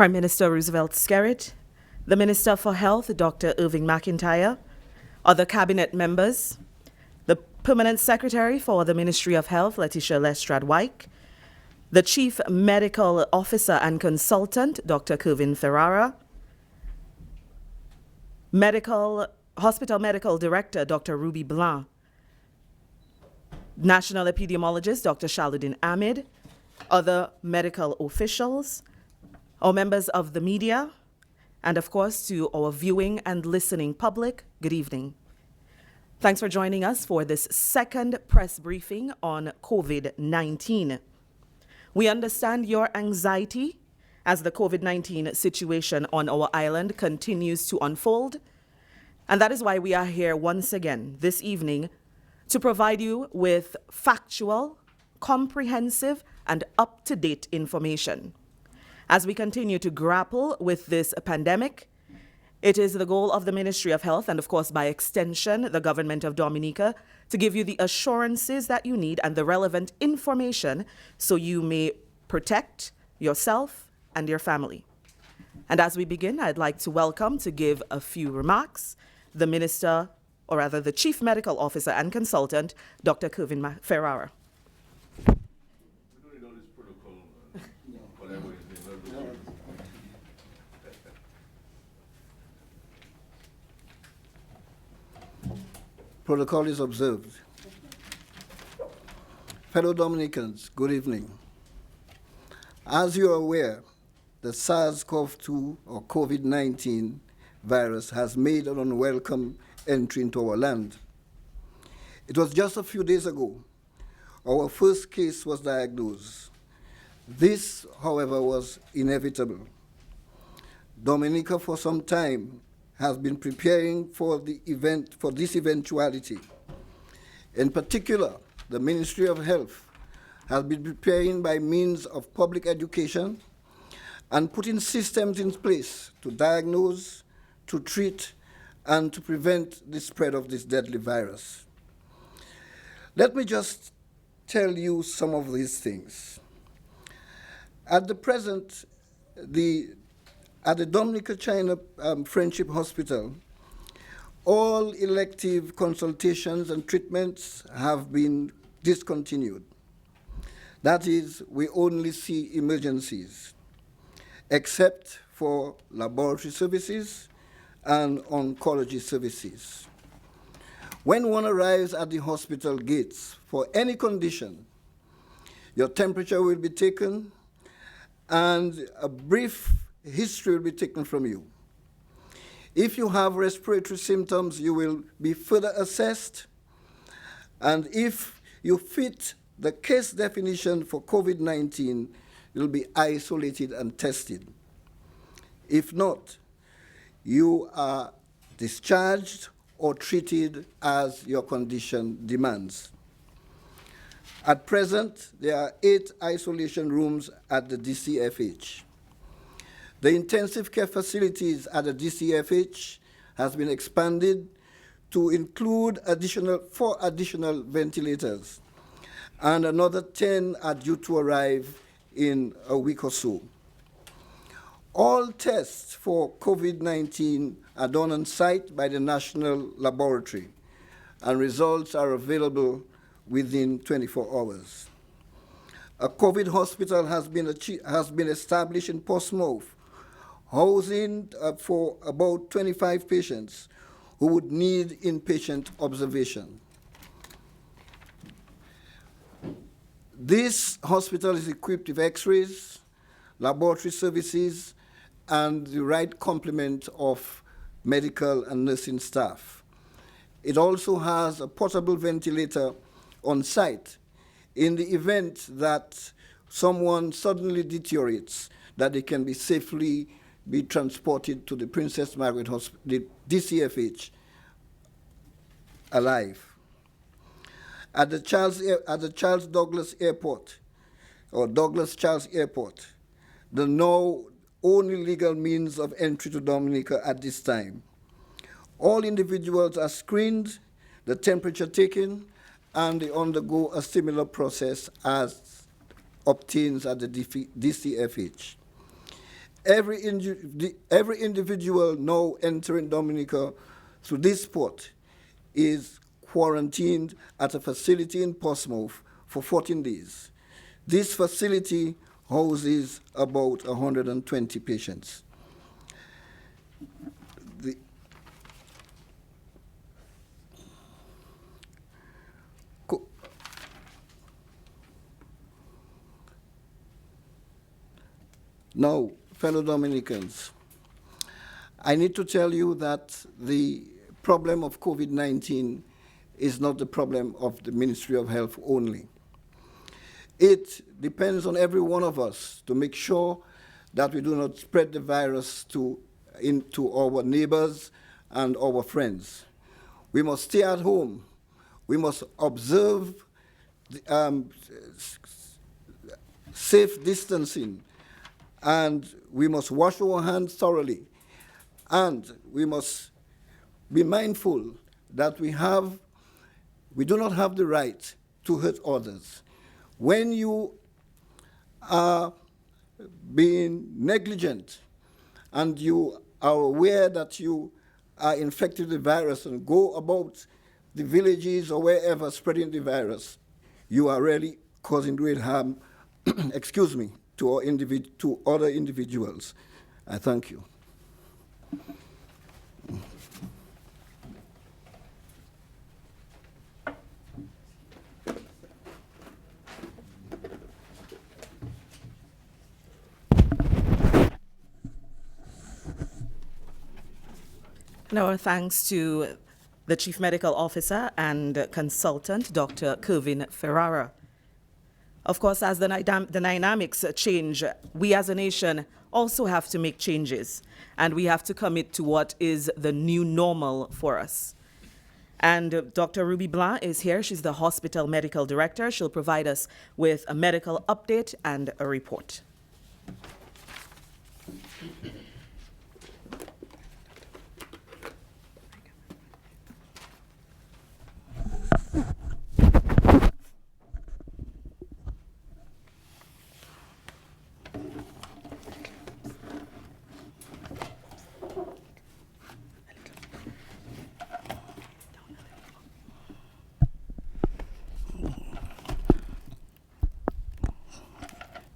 Prime Minister Roosevelt Skerrit, the Minister for Health, Dr. Irving McIntyre, other cabinet members, the Permanent Secretary for the Ministry of Health, Letitia Lestrade-Wyke, the Chief Medical Officer and Consultant, Dr. Kevin Ferrara, Hospital Medical Director, Dr. Ruby Blanc, National Epidemiologist, Dr. Shaluddin Ahmed, other medical officials, our members of the media, and of course to our viewing and listening public, good evening. Thanks for joining us for this second press briefing on COVID-19. We understand your anxiety as the COVID-19 situation on our island continues to unfold, and that is why we are here once again this evening to provide you with factual, comprehensive, and up-to-date information. As we continue to grapple with this pandemic, it is the goal of the Ministry of Health and, of course, by extension, the government of Dominica, to give you the assurances that you need and the relevant information so you may protect yourself and your family. And as we begin, I'd like to welcome to give a few remarks the Minister, or rather the Chief Medical Officer and Consultant, Dr. Kevin Ferrara. Protocol is observed. Fellow Dominicans, good evening. As you are aware, the SARS-CoV-2 or COVID-19 virus has made an unwelcome entry into our land. It was just a few days ago our first case was diagnosed. This, however, was inevitable. Dominica for some time has been preparing for this eventuality. In particular, the Ministry of Health has been preparing by means of public education and putting systems in place to diagnose, to treat, and to prevent the spread of this deadly virus. Let me just tell you some of these things. At the present, at the Dominica-China Friendship Hospital, all elective consultations and treatments have been discontinued. That is, we only see emergencies, except for laboratory services and oncology services. When one arrives at the hospital gates for any condition, your temperature will be taken and a brief history will be taken from you. If you have respiratory symptoms, you will be further assessed, and if you fit the case definition for COVID-19, you'll be isolated and tested. If not, you are discharged or treated as your condition demands. At present, there are 8 isolation rooms at the DCFH. The intensive care facilities at the DCFH has been expanded to include 4 additional ventilators, and another 10 are due to arrive in a week or so. All tests for COVID-19 are done on site by the National Laboratory, and results are available within 24 hours. A COVID hospital has been established in Portsmouth, housing for about 25 patients who would need inpatient observation. This hospital is equipped with x-rays, laboratory services, and the right complement of medical and nursing staff. It also has a portable ventilator on site in the event that someone suddenly deteriorates, that they can be safely be transported to the Princess Margaret Hospital, the DCFH, alive. At the Charles Douglas Airport, or Douglas Charles Airport, the now only legal means of entry to Dominica at this time, all individuals are screened, the temperature taken, and they undergo a similar process as obtains at the DCFH. Every individual now entering Dominica through this port is quarantined at a facility in Portsmouth for 14 days. This facility houses about 120 patients. Now, fellow Dominicans, I need to tell you that the problem of COVID-19 is not the problem of the Ministry of Health only. It depends on every one of us to make sure that we do not spread the virus into our neighbors and our friends. We must stay at home. We must observe safe distancing, and we must wash our hands thoroughly. And we must be mindful that we do not have the right to hurt others. When you are being negligent and you are aware that you are infected with the virus and go about the villages or wherever spreading the virus, you are really causing great harm, excuse me, to other individuals. I thank you. And our thanks to the Chief Medical Officer and Consultant, Dr. Kervin Ferrara. Of course, as the dynamics change, we as a nation also have to make changes, and we have to commit to what is the new normal for us. And Dr. Ruby Blanc is here. She's the Hospital Medical Director. She'll provide us with a medical update and a report.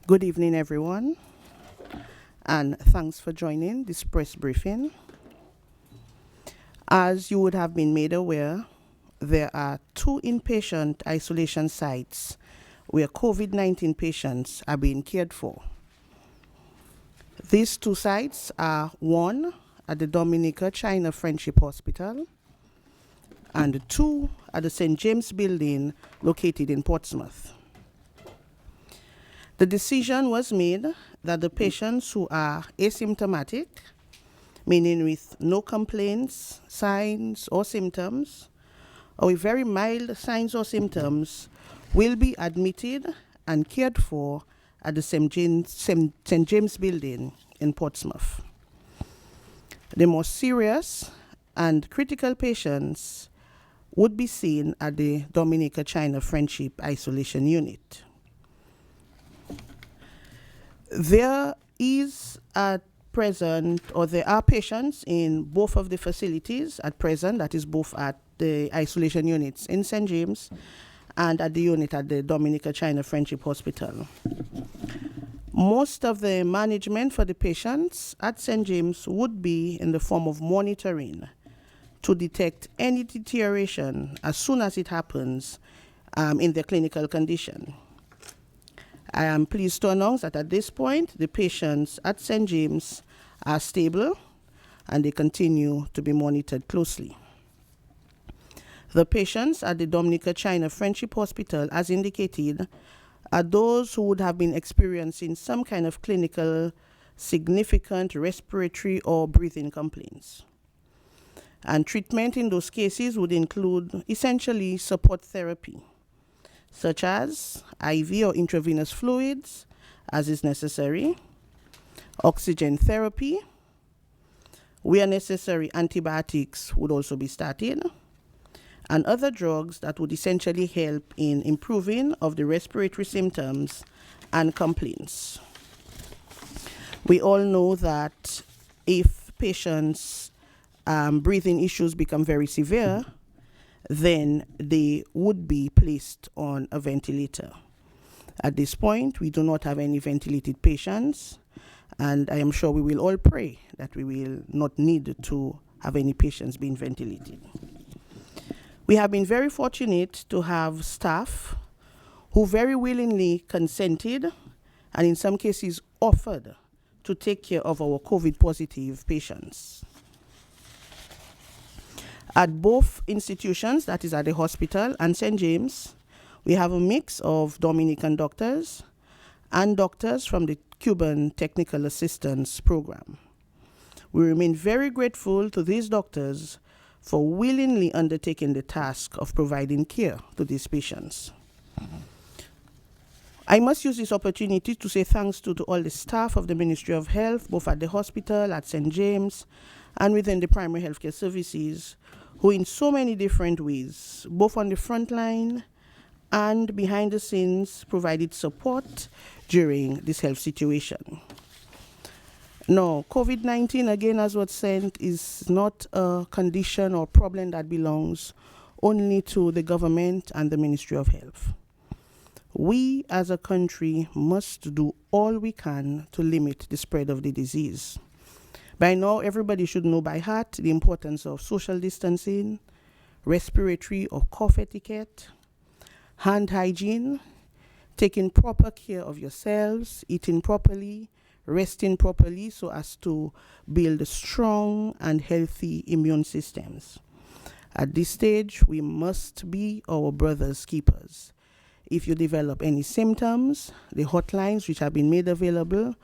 Good evening, everyone, and thanks for joining this press briefing. As you would have been made aware, there are 2 inpatient isolation sites where COVID-19 patients are being cared for. These 2 sites are one at the Dominica China Friendship Hospital and 2 at the St. James Building located in Portsmouth. The decision was made that the patients who are asymptomatic, meaning with no complaints, signs, or symptoms, or with very mild signs or symptoms, will be admitted and cared for at the St. James Building in Portsmouth. The more serious and critical patients would be seen at the Dominica China Friendship Isolation Unit. There is at present, or there are patients in both of the facilities at present, that is both at the isolation units in St. James and at the unit at the Dominica China Friendship Hospital. Most of the management for the patients at St. James would be in the form of monitoring to detect any deterioration as soon as it happens in their clinical condition. I am pleased to announce that at this point, the patients at St. James are stable and they continue to be monitored closely. The patients at the Dominica China Friendship Hospital, as indicated, are those who would have been experiencing some kind of clinical, significant respiratory or breathing complaints. And treatment in those cases would include essentially support therapy, such as IV or intravenous fluids, as is necessary, oxygen therapy, where necessary, antibiotics would also be started, and other drugs that would essentially help in improving of the respiratory symptoms and complaints. We all know that if patients' breathing issues become very severe, then they would be placed on a ventilator. At this point, we do not have any ventilated patients, and I am sure we will all pray that we will not need to have any patients being ventilated. We have been very fortunate to have staff who very willingly consented and in some cases offered to take care of our COVID positive patients. At both institutions, that is at the hospital and St. James, we have a mix of Dominican doctors and doctors from the Cuban Technical Assistance Program. We remain very grateful to these doctors for willingly undertaking the task of providing care to these patients. I must use this opportunity to say thanks to all the staff of the Ministry of Health, both at the hospital, at St. James, and within the primary healthcare services, who in so many different ways, both on the front line and behind the scenes, provided support during this health situation. No, COVID-19, again, as was said, is not a condition or problem that belongs only to the government and the Ministry of Health. We as a country must do all we can to limit the spread of the disease. By now, everybody should know by heart the importance of social distancing, respiratory or cough etiquette, hand hygiene, taking proper care of yourselves, eating properly, resting properly so as to build strong and healthy immune systems. At this stage, we must be our brother's keepers. If you develop any symptoms, the hotlines which have been made available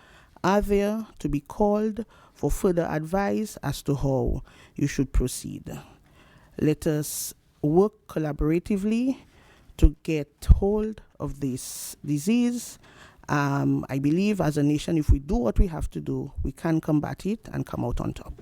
are there to be called for further advice as to how you should proceed. Let us work collaboratively to get hold of this disease. I believe as a nation, if we do what we have to do, we can combat it and come out on top.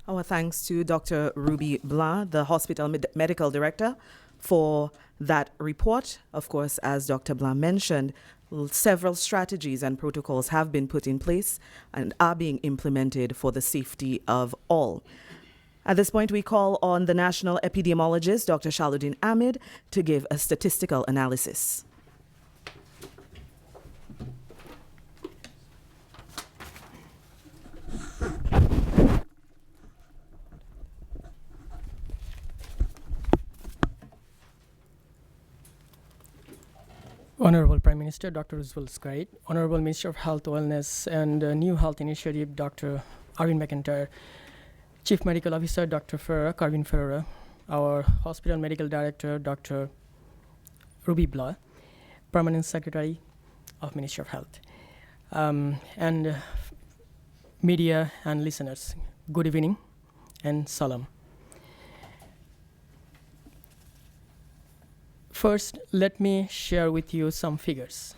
Our thanks to Dr. Ruby Blanc, the hospital medical director, for that report. Of course, as Dr. Blanc mentioned, several strategies and protocols have been put in place and are being implemented for the safety of all. At this point, we call on the national epidemiologist, Dr. Shaluddin Ahmed, to give a statistical analysis. Honorable Prime Minister Dr. Roosevelt Skerrit, Honorable Minister of Health, Wellness and New Health Initiative Dr. Arvin McIntyre, Chief Medical Officer Dr. Carvin Ferreira, our Hospital Medical Director Dr. Ruby Blanc, Permanent Secretary of Ministry of Health, and media and listeners, good evening and salam. First, let me share with you some figures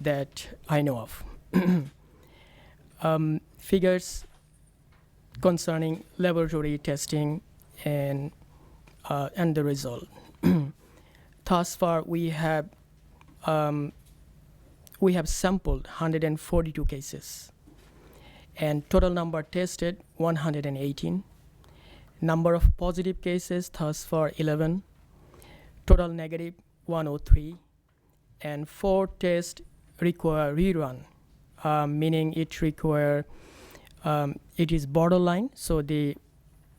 that I know of. Figures concerning laboratory testing and the result. Thus far, we have sampled 142 cases, and total number tested 118. Number of positive cases thus far 11. Total negative 103, and 4 tests require rerun, meaning it is borderline, so they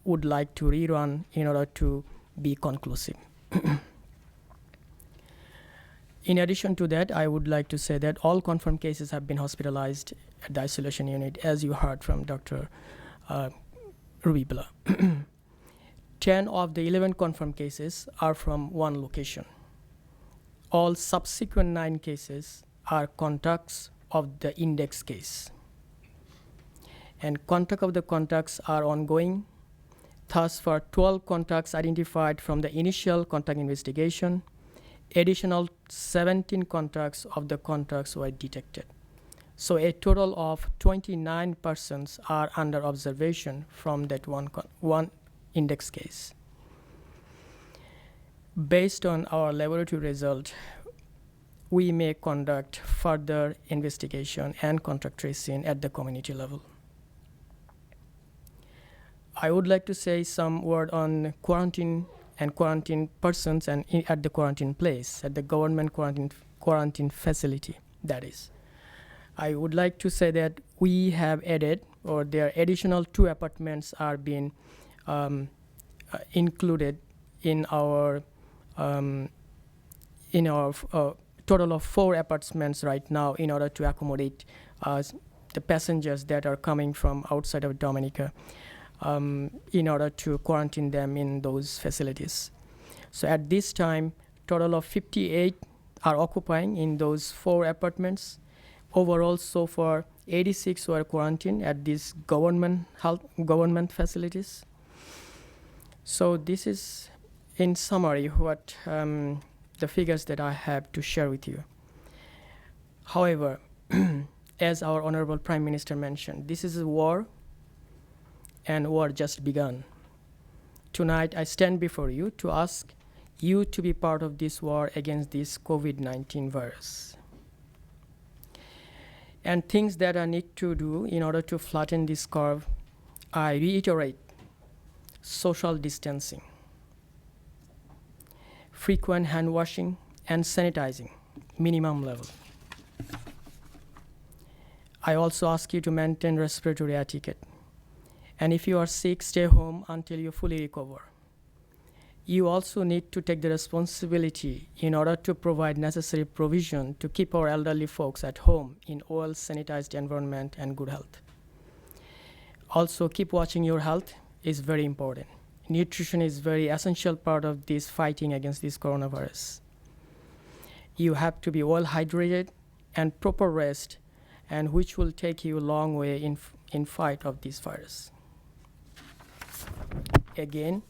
would like to rerun in order to be conclusive. In addition to that, I would like to say that all confirmed cases have been hospitalized at the isolation unit, as you heard from Dr. Ruby Blanc. 10 of the 11 confirmed cases are from one location. All subsequent 9 cases are contacts of the index case. And contact of the contacts are ongoing. Thus, for 12 contacts identified from the initial contact investigation, additional 17 contacts of the contacts were detected. So a total of 29 persons are under observation from that one index case. Based on our laboratory result, we may conduct further investigation and contact tracing at the community level. I would like to say some word on quarantine and quarantine persons and at the quarantine place, at the government quarantine facility, that is. I would like to say that we have added, or there additional 2 apartments are being included in our total of 4 apartments right now in order to accommodate the passengers that are coming from outside of Dominica, in order to quarantine them in those facilities. So at this time, total of 58 are occupying in those 4 apartments. Overall, so far, 86 were quarantined at these government facilities. So this is, in summary, what the figures that I have to share with you. However, as our Honorable Prime Minister mentioned, this is a war, and war just begun. Tonight, I stand before you to ask you to be part of this war against this COVID-19 virus. And things that I need to do in order to flatten this curve, I reiterate: social distancing, frequent hand washing and sanitizing, minimum level. I also ask you to maintain respiratory etiquette. And if you are sick, stay home until you fully recover. You also need to take the responsibility in order to provide necessary provision to keep our elderly folks at home in well-sanitized environment and good health. Also, keep watching your health is very important. Nutrition is very essential part of this fighting against this coronavirus. You have to be well hydrated and proper rest, and which will take you a long way in fight of this virus. Again,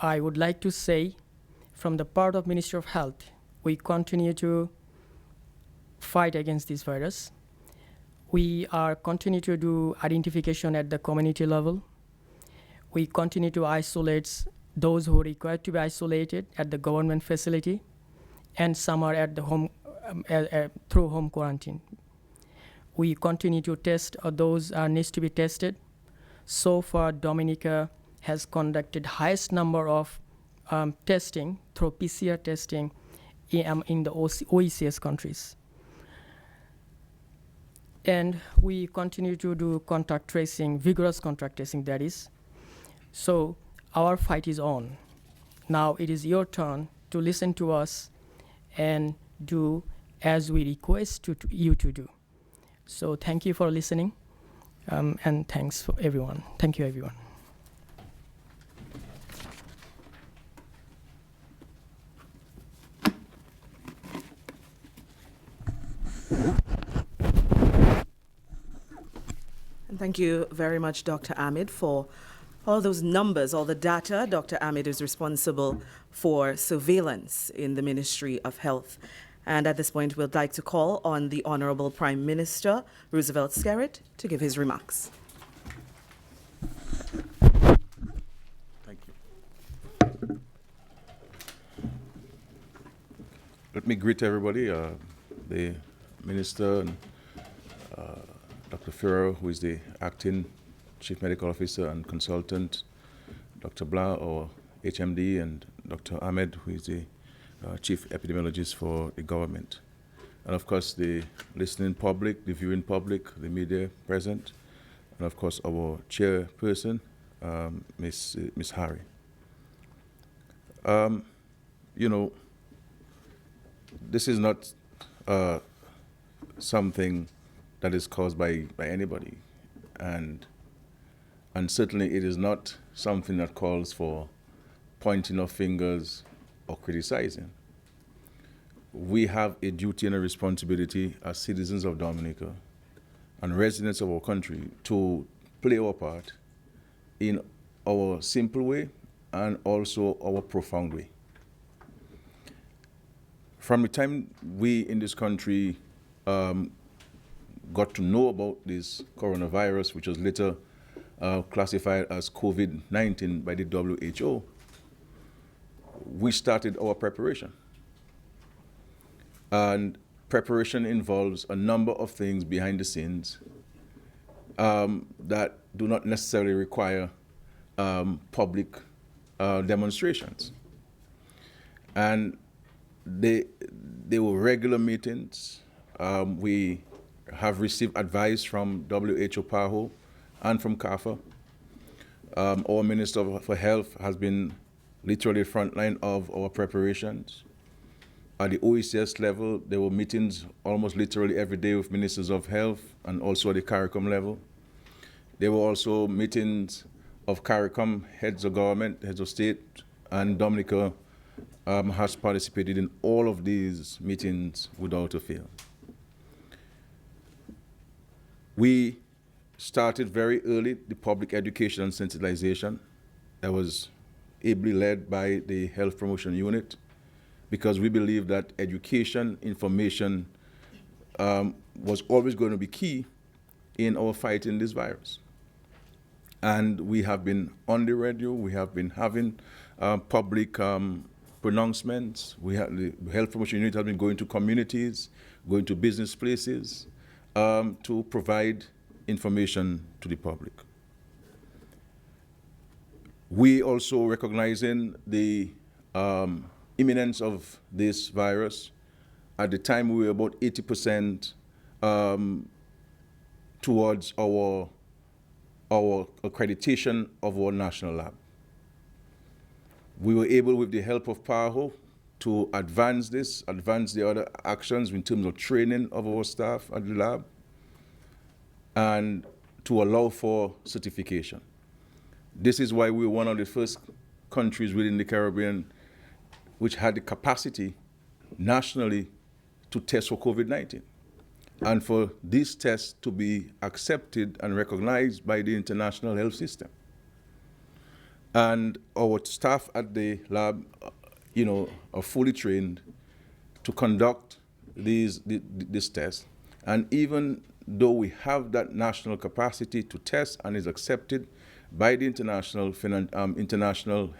I would like to say, from the part of Ministry of Health, we continue to fight against this virus. We are continue to do identification at the community level. We continue to isolate those who are required to be isolated at the government facility, and some are at the home through home quarantine. We continue to test those needs to be tested. So far, Dominica has conducted highest number of testing through PCR testing in the OECS countries. And we continue to do contact tracing, vigorous contact tracing, that is. So our fight is on. Now it is your turn to listen to us and do as we request you to do. So thank you for listening, and thanks for everyone. Thank you, everyone. And thank you very much, Dr. Ahmed, for all those numbers, all the data. Dr. Ahmed is responsible for surveillance in the Ministry of Health. And at this point, we'd like to call on the Honorable Prime Minister, Roosevelt Skerrit, to give his remarks. Thank you. Let me greet everybody, the Minister, and, Dr. Ferrer, who is the Acting Chief Medical Officer and Consultant, Dr. Blah, our HMD, and Dr. Ahmed, who is the Chief Epidemiologist for the government. And of course, the listening public, the viewing public, the media present, and of course, our chairperson, Ms. Harry. You know, this is not something that is caused by anybody, and certainly it is not something that calls for pointing of fingers or criticizing. We have a duty and a responsibility as citizens of Dominica and residents of our country to play our part in our simple way and also our profound way. From the time we in this country got to know about this coronavirus, which was later classified as COVID-19 by the WHO, we started our preparation. And preparation involves a number of things behind the scenes that do not necessarily require public demonstrations. And they were regular meetings. We have received advice from WHO PAHO and from CAFA. Our Minister for Health has been literally frontline of our preparations. At the OECS level, there were meetings almost literally every day with ministers of health, and also at the CARICOM level. There were also meetings of CARICOM, heads of government, heads of state, and Dominica has participated in all of these meetings without a fail. We started very early the public education and sensitization that was ably led by the Health Promotion Unit, because we believe that education, information was always going to be key in our fight in this virus. And we have been on the radio, we have been having public pronouncements. The Health Promotion Unit has been going to communities, going to business places to provide information to the public. We also recognizing the imminence of this virus. At the time, we were about 80% towards our accreditation of our national lab. We were able, with the help of PAHO, to advance the other actions in terms of training of our staff at the lab, and to allow for certification. This is why we were one of the first countries within the Caribbean which had the capacity nationally to test for COVID-19. And for these tests to be accepted and recognized by the international health system. And our staff at the lab, are fully trained to conduct this test. And even though we have that national capacity to test and is accepted by the international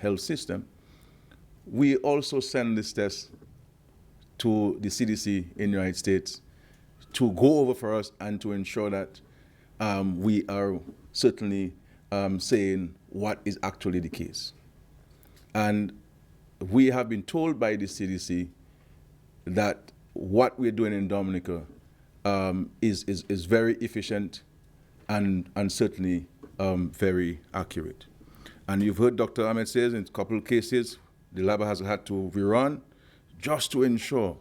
health system, we also send this test to the CDC in the United States to go over for us and to ensure that we are certainly saying what is actually the case. And we have been told by the CDC that what we're doing in Dominica is very efficient and certainly very accurate. And you've heard Dr. Ahmed says in a couple of cases, the lab has had to rerun just to ensure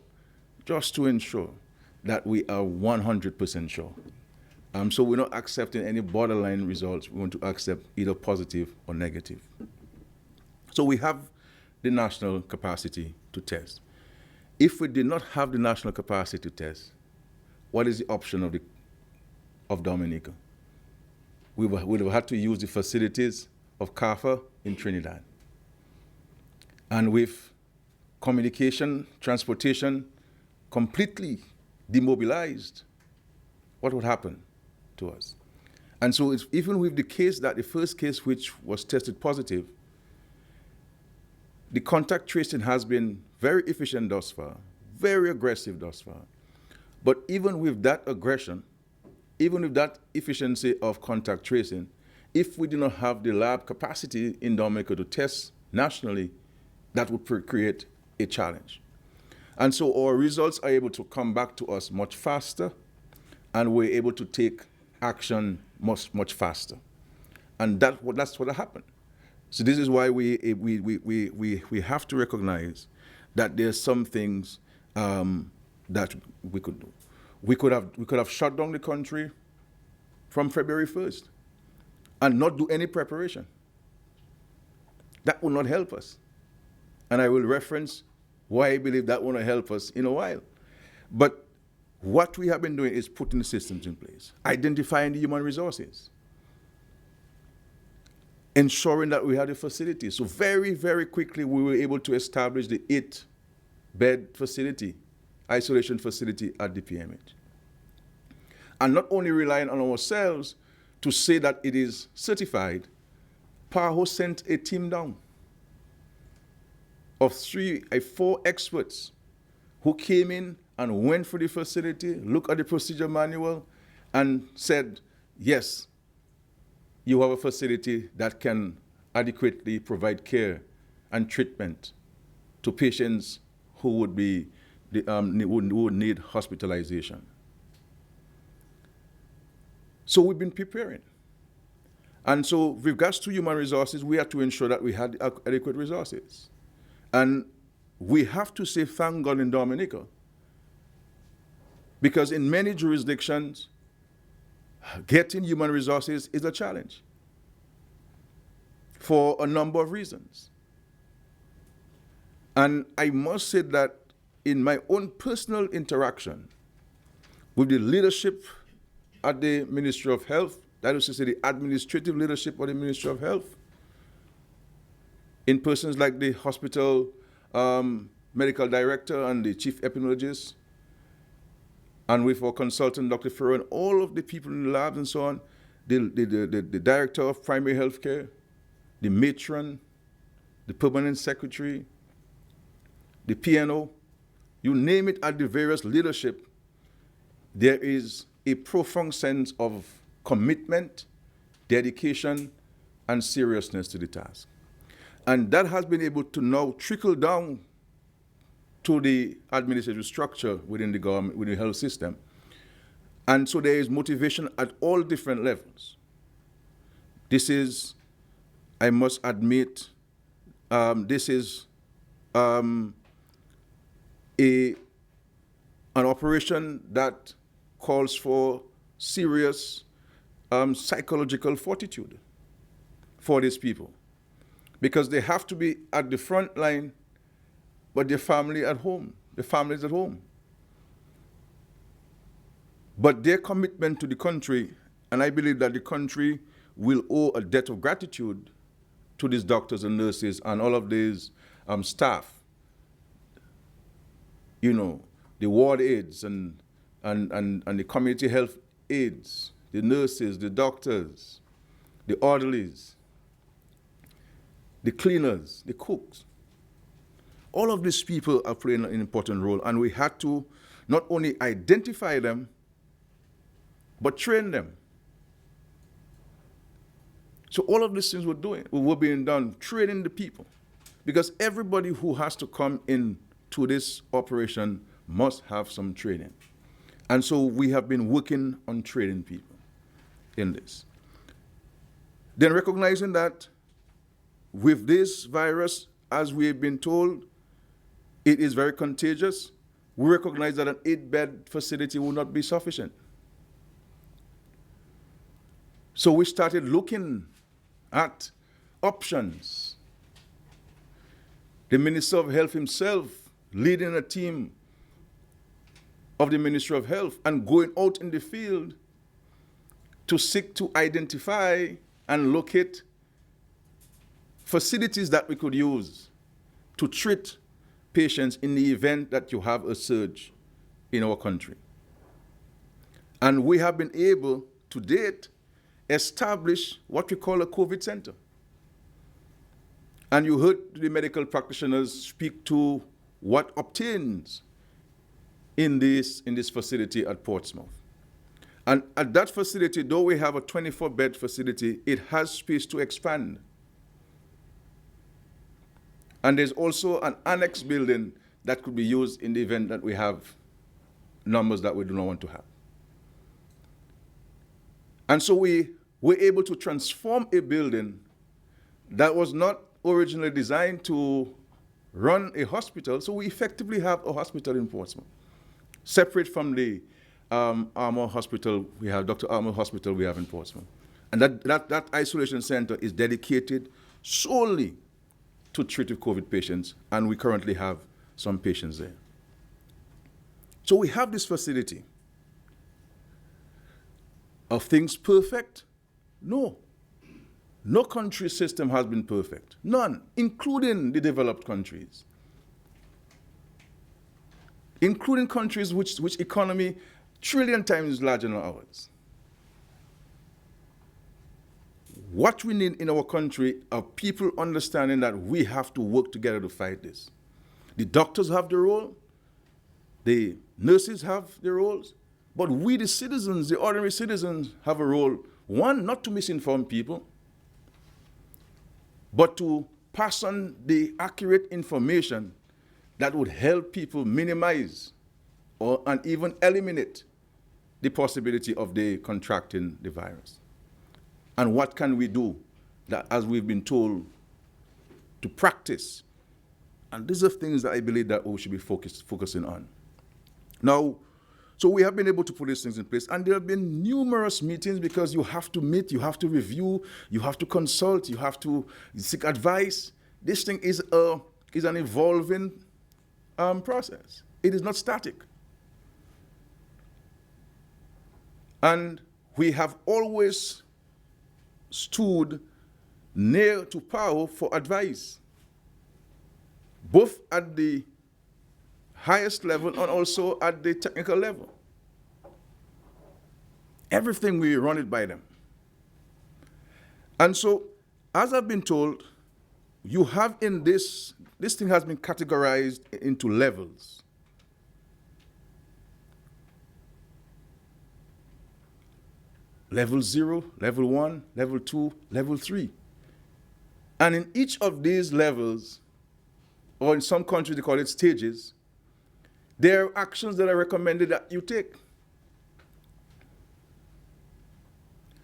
that we are 100% sure. So we're not accepting any borderline results. We want to accept either positive or negative. So we have the national capacity to test. If we did not have the national capacity to test, what is the option of Dominica? We would have had to use the facilities of CAFA in Trinidad. And with communication, transportation completely demobilized, what would happen to us? And so even with the case that the first case which was tested positive, the contact tracing has been very efficient thus far, very aggressive thus far. But even with that aggression, even with that efficiency of contact tracing, if we do not have the lab capacity in Dominica to test nationally, that would create a challenge. And so our results are able to come back to us much faster, and we're able to take action much faster. And that's what happened. So this is why we have to recognize that there's some things that we could do. We could have shut down the country from February 1st and not do any preparation. That will not help us. And I will reference why I believe that will not help us in a while. But what we have been doing is putting the systems in place, identifying the human resources, ensuring that we have the facilities. So very, very quickly, we were able to establish the 8-bed facility, isolation facility at the PMH. and not only relying on ourselves to say that it is certified, PAHO sent a team down of 4 experts who came in and went through the facility, looked at the procedure manual, and said, yes, you have a facility that can adequately provide care and treatment to patients who would need hospitalization. So we've been preparing. And so with regards to human resources, we have to ensure that we had adequate resources. And we have to say thank God in Dominica, because in many jurisdictions, getting human resources is a challenge for a number of reasons. And I must say that in my own personal interaction with the leadership at the Ministry of Health, that is to say the administrative leadership of the Ministry of Health, in persons like the hospital medical director and the chief epidemiologist, and with our consultant, Dr. Ferro, and all of the people in the labs and so on, the director of primary health care, the matron, the permanent secretary, the PNO, you name it, at the various leadership, there is a profound sense of commitment, dedication, and seriousness to the task. And that has been able to now trickle down to the administrative structure within the government, within the health system. And so there is motivation at all different levels. This is, I must admit, this is an operation that calls for serious psychological fortitude for these people, because they have to be at the front line, but their family at home, the families at home. But their commitment to the country, and I believe that the country will owe a debt of gratitude to these doctors and nurses and all of these staff, you know, the ward aides and the community health aides, the nurses, the doctors, the orderlies, the cleaners, the cooks. All of these people are playing an important role, and we had to not only identify them, but train them. So all of these things were being done, training the people, because everybody who has to come in to this operation must have some training. And so we have been working on training people in this. Then recognizing that with this virus, as we have been told, it is very contagious, we recognize that an 8-bed facility will not be sufficient. So we started looking at options. The Minister of Health himself leading a team of the Ministry of Health and going out in the field to seek to identify and locate facilities that we could use to treat patients in the event that you have a surge in our country. And we have been able, to date, establish what we call a COVID center. And you heard the medical practitioners speak to what obtains in this facility at Portsmouth. And at that facility, though we have a 24-bed facility, it has space to expand. And there's also an annex building that could be used in the event that we have numbers that we do not want to have. And so we were able to transform a building that was not originally designed to run a hospital. So we effectively have a hospital in Portsmouth, separate from the Armour Hospital we have, Dr. Armour Hospital we have in Portsmouth. And that isolation center is dedicated solely to treat COVID patients, and we currently have some patients there. So we have this facility. Are things perfect? No. No country system has been perfect. None, including the developed countries. Including countries which economy trillion times larger than ours. What we need in our country are people understanding that we have to work together to fight this. The doctors have their role, the nurses have their roles, but we, the citizens, the ordinary citizens, have a role. One, not to misinform people, but to pass on the accurate information that would help people minimize and even eliminate the possibility of they contracting the virus. And what can we do that, as we've been told, to practice? And these are things that I believe that we should be focusing on. Now, so we have been able to put these things in place, and there have been numerous meetings because you have to meet, you have to review, you have to consult, you have to seek advice. This thing is an evolving process. It is not static. And we have always stood near to power for advice, both at the highest level and also at the technical level. Everything we run it by them. And so, as I've been told, you have in this thing has been categorized into levels. Level 0, level 1, level 2, level 3. And in each of these levels, or in some countries they call it stages, there are actions that are recommended that you take.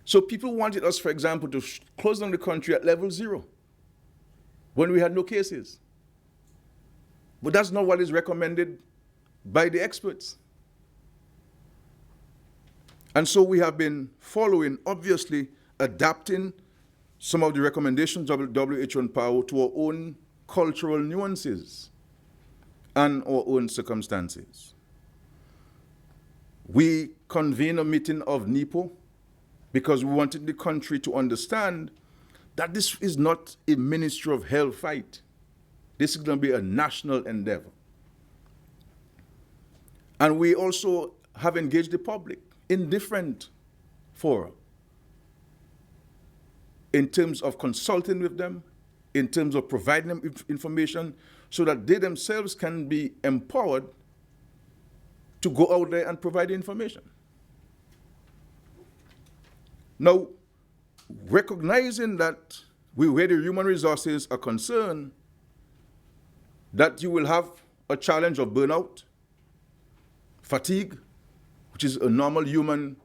So people wanted us, for example, to close down the country at level 0 when we had no cases. But that's not what is recommended by the experts. And so we have been following, obviously, adapting some of the recommendations of WHO and PAHO to our own cultural nuances and our own circumstances. We convened a meeting of NEPO because we wanted the country to understand that this is not a Ministry of Health fight. This is going to be a national endeavor. And we also have engaged the public in different fora, in terms of consulting with them, in terms of providing them information so that they themselves can be empowered to go out there and provide the information. Now, recognizing that where the human resources are concerned, that you will have a challenge of burnout, fatigue, which is a normal human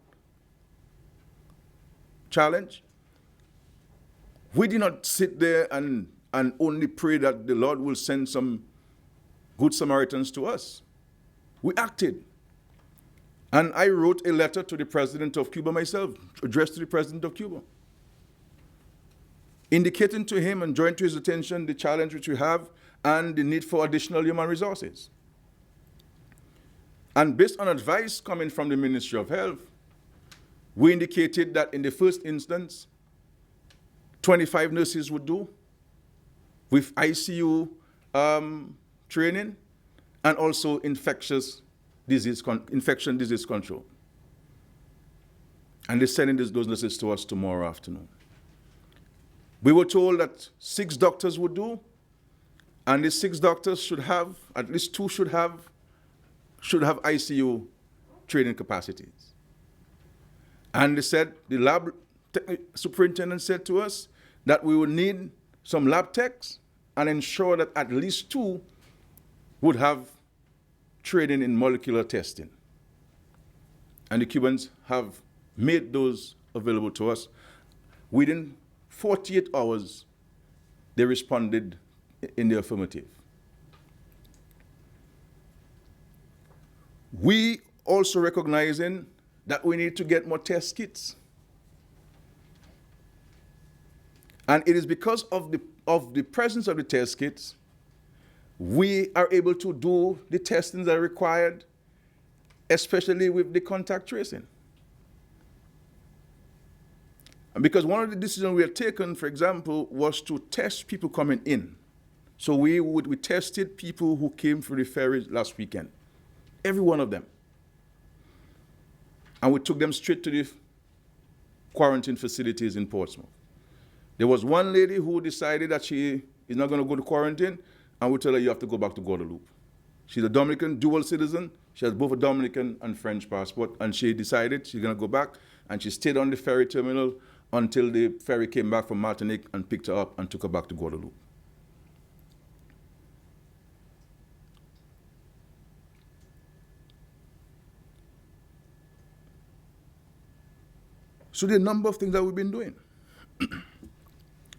challenge. We did not sit there and only pray that the Lord will send some good Samaritans to us. We acted. And I wrote a letter to the president of Cuba myself, addressed to the president of Cuba, indicating to him and drawing to his attention the challenge which we have and the need for additional human resources. And based on advice coming from the Ministry of Health, we indicated that in the first instance, 25 nurses would do with ICU training and also infection disease control. And they're sending those nurses to us tomorrow afternoon. We were told that 6 doctors would do, and the 6 doctors should have, at least 2 should have ICU training capacities. And they said, the lab superintendent said to us that we would need some lab techs and ensure that at least 2 would have training in molecular testing. And the Cubans have made those available to us. Within 48 hours, they responded in the affirmative. We also recognizing that we need to get more test kits. And it is because of the presence of the test kits, we are able to do the testing that are required, especially with the contact tracing. And because one of the decisions we had taken, for example, was to test people coming in. So we tested people who came through the ferry last weekend. Every one of them. and we took them straight to the quarantine facilities in Portsmouth. There was one lady who decided that she is not going to go to quarantine, and we tell her you have to go back to Guadeloupe. She's a Dominican dual citizen. She has both a Dominican and French passport, and she decided she's going to go back, and she stayed on the ferry terminal until the ferry came back from Martinique and picked her up and took her back to Guadeloupe. So there are a number of things that we've been doing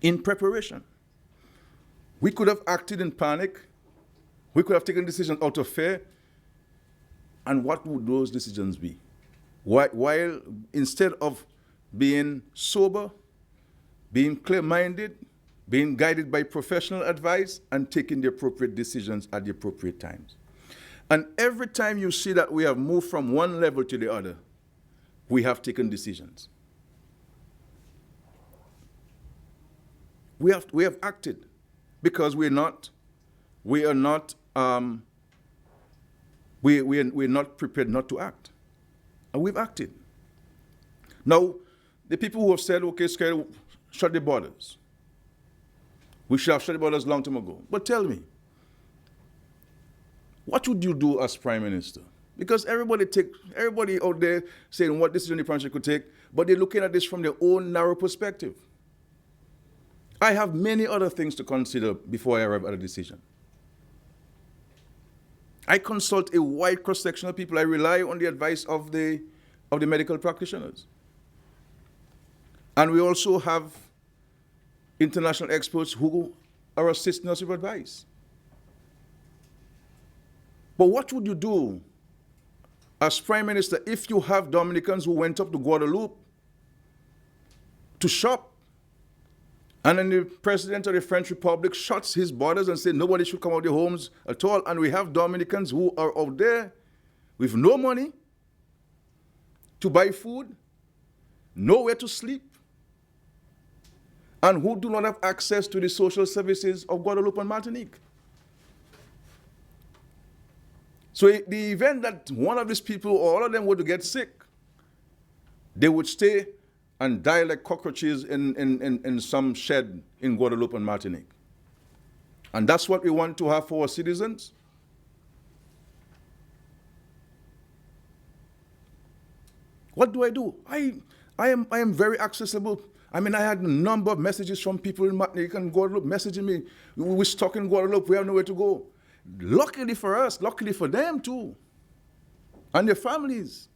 in preparation. We could have acted in panic. We could have taken decisions out of fear. And what would those decisions be? While instead of being sober, being clear-minded, being guided by professional advice, and taking the appropriate decisions at the appropriate times. And every time you see that we have moved from one level to the other, we have taken decisions. We have acted because we're not prepared not to act. And we've acted. Now, the people who have said, okay, Skerrit, shut the borders. We should have shut the borders long time ago. But tell me, what would you do as Prime Minister? Because everybody out there saying what decision the Prime Minister could take, but they're looking at this from their own narrow perspective. I have many other things to consider before I arrive at a decision. I consult a wide cross-section of people. I rely on the advice of the medical practitioners. And we also have international experts who are assisting us with advice. But what would you do as Prime Minister if you have Dominicans who went up to Guadeloupe to shop, and then the President of the French Republic shuts his borders and says nobody should come out of their homes at all, and we have Dominicans who are out there with no money to buy food, nowhere to sleep, and who do not have access to the social services of Guadeloupe and Martinique? So the event that one of these people or all of them were to get sick, they would stay and die like cockroaches in some shed in Guadeloupe and Martinique. And that's what we want to have for our citizens. What do I do? I am very accessible. I mean, I had a number of messages from people in Martinique and Guadeloupe messaging me, we're stuck in Guadeloupe, we have nowhere to go. Luckily for us, luckily for them too, and their families,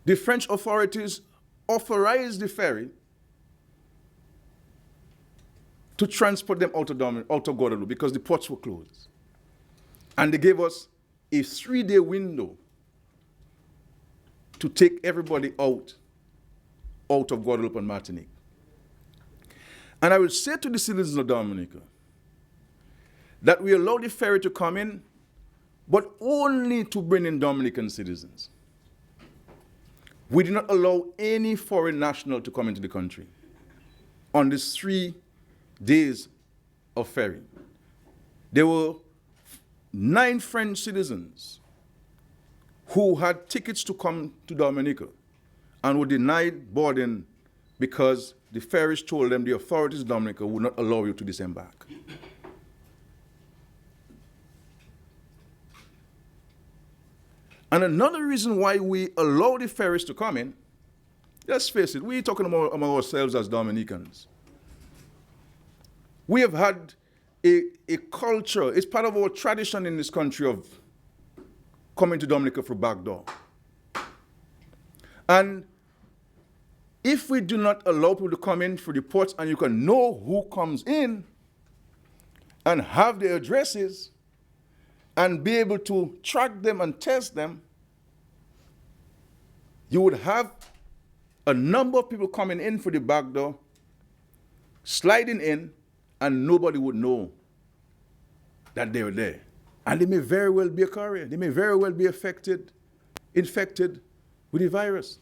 the French authorities authorized the ferry to transport them out of Guadeloupe because the ports were closed. And they gave us a 3-day window to take everybody out of Guadeloupe and Martinique. And I will say to the citizens of Dominica that we allow the ferry to come in, but only to bring in Dominican citizens. We did not allow any foreign national to come into the country on these 3 days of ferry. There were 9 French citizens who had tickets to come to Dominica and were denied boarding because the ferries told them the authorities of Dominica would not allow you to disembark. And another reason why we allow the ferries to come in, let's face it, we're talking about ourselves as Dominicans. We have had a culture, it's part of our tradition in this country of coming to Dominica through back door. And if we do not allow people to come in through the ports and you can know who comes in and have their addresses, and be able to track them and test them, you would have a number of people coming in through the back door, sliding in, and nobody would know that they were there. And they may very well be a carrier. They may very well be infected with the virus.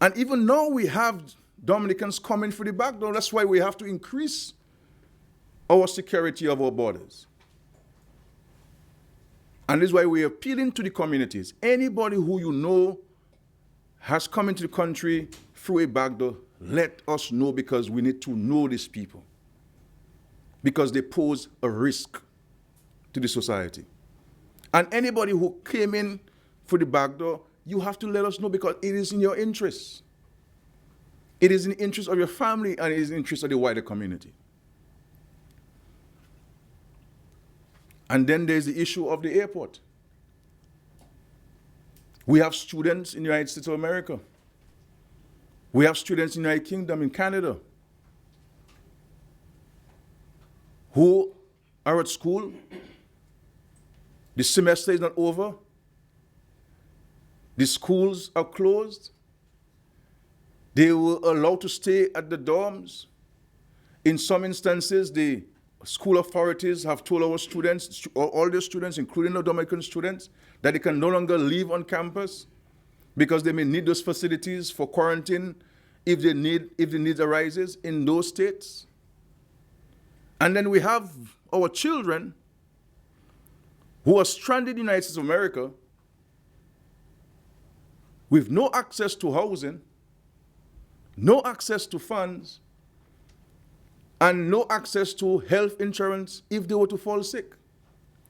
And even now we have Dominicans coming through the back door. That's why we have to increase our security of our borders. And this is why we're appealing to the communities. Anybody who you know has come into the country through a back door, let us know, because we need to know these people. Because they pose a risk to the society. And anybody who came in through the back door, you have to let us know, because it is in your interest. It is in the interest of your family, and it is in the interest of the wider community. And then there's the issue of the airport. We have students in the United States of America. We have students in the United Kingdom, in Canada, who are at school. The semester is not over. The schools are closed. They were allowed to stay at the dorms. In some instances, the school authorities have told our students, all their students, including the Dominican students, that they can no longer leave on campus because they may need those facilities for quarantine if the need arises in those states. And then we have our children who are stranded in the United States of America with no access to housing, no access to funds, and no access to health insurance if they were to fall sick.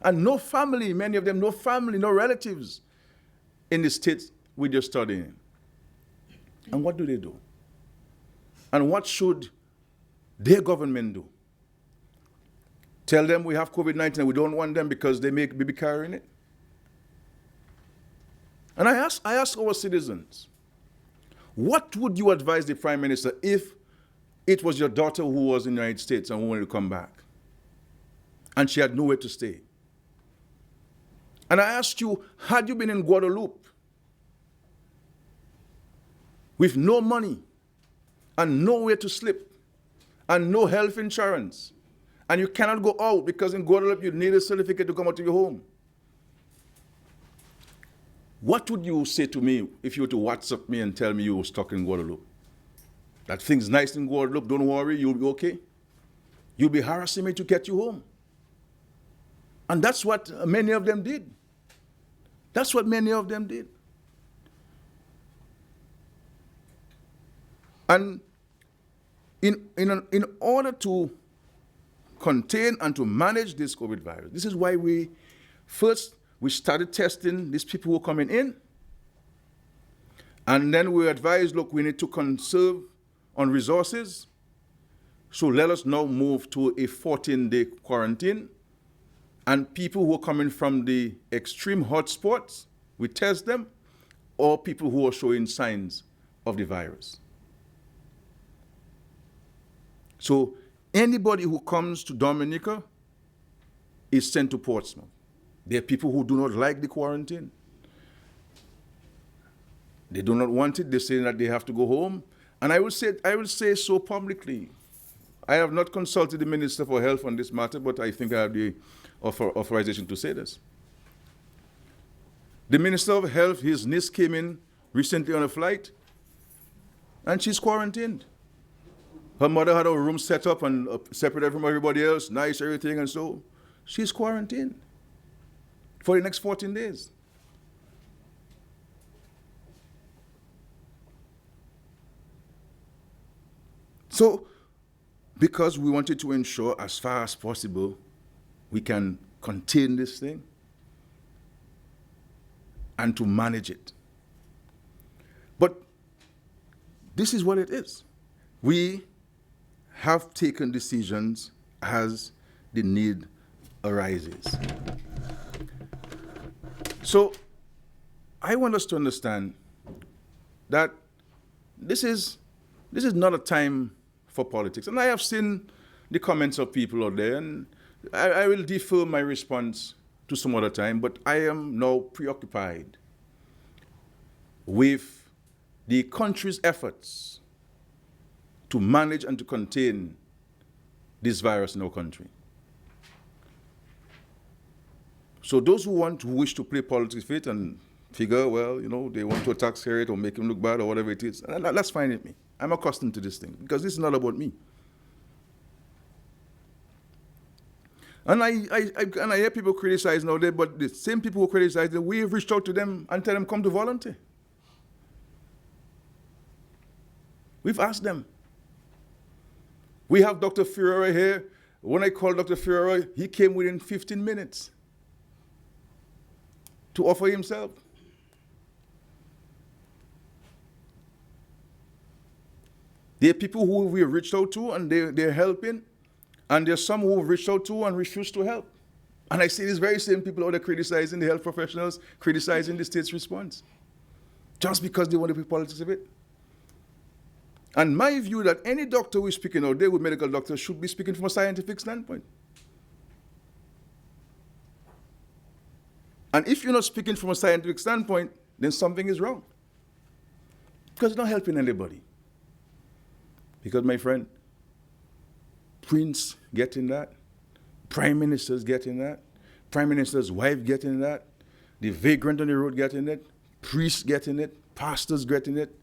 And no family, many of them, no family, no relatives in the states where they're studying. And what do they do? And what should their government do? Tell them we have COVID-19 and we don't want them because they may be carrying it? And I ask our citizens, what would you advise the Prime Minister if it was your daughter who was in the United States and wanted to come back, and she had nowhere to stay? And I ask you, had you been in Guadeloupe with no money and nowhere to sleep and no health insurance, and you cannot go out because in Guadeloupe you need a certificate to come out of your home, what would you say to me if you were to WhatsApp me and tell me you were stuck in Guadeloupe? That thing's nice in Guadeloupe, don't worry, you'll be okay. You'll be harassing me to get you home. And that's what many of them did. That's what many of them did. And in order to contain and to manage this COVID virus, this is why we started testing these people who are coming in. And then we advised, look, we need to conserve on resources. So let us now move to a 14-day quarantine. And people who are coming from the extreme hotspots, we test them, or people who are showing signs of the virus. So anybody who comes to Dominica is sent to Portsmouth. There are people who do not like the quarantine. They do not want it. They say that they have to go home. And I will say so publicly. I have not consulted the Minister for Health on this matter, but I think I have the authorization to say this. The Minister of Health, his niece came in recently on a flight, and she's quarantined. Her mother had a room set up and separated from everybody else, nice, everything, and so she's quarantined for the next 14 days. So, because we wanted to ensure as far as possible we can contain this thing and to manage it. But this is what it is. We have taken decisions as the need arises. So I want us to understand that this is not a time for politics. And I have seen the comments of people out there, and I will defer my response to some other time, but I am now preoccupied with the country's efforts to manage and to contain this virus in our country. So those who wish to play politics with it and figure, well, they want to attack Skerrit or make him look bad or whatever it is, that's fine with me. I'm accustomed to this thing because this is not about me. And I hear people criticize nowadays, but the same people who criticize them, we've reached out to them and tell them come to volunteer. We've asked them. We have Dr. Ferreira here. When I called Dr. Ferreira, he came within 15 minutes to offer himself. There are people who we have reached out to and they're helping, and there's some who have reached out to and refused to help. And I see these very same people out there criticizing the health professionals, criticizing the state's response, just because they want to be politics of it. And my view that any doctor who is speaking out there with medical doctors should be speaking from a scientific standpoint. And if you're not speaking from a scientific standpoint, then something is wrong. Because you're not helping anybody. Because, my friend, Prince getting that, Prime Minister's getting that, Prime Minister's wife getting that, the vagrant on the road getting it, priests getting it, pastors getting it,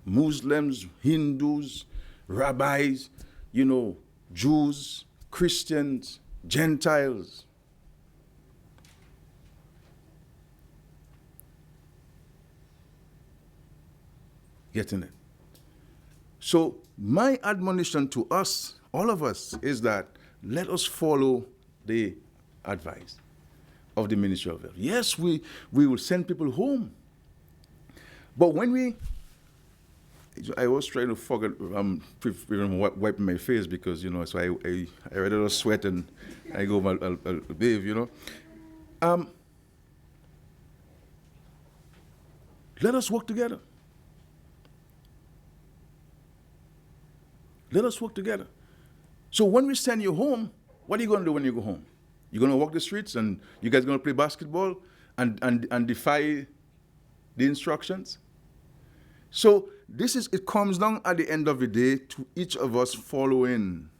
Muslims, Hindus, rabbis, Jews, Christians, Gentiles. Getting it. So my admonition to us, all of us, is that let us follow the advice of the Ministry of Health. Yes, we will send people home. But when I was trying to forget, wiping my face because, so I read a little sweat and I go, I'll bathe, Let us work together. Let us work together. So when we send you home, what are you going to do when you go home? You're going to walk the streets and you guys going to play basketball and defy the instructions? So it comes down at the end of the day to each of us following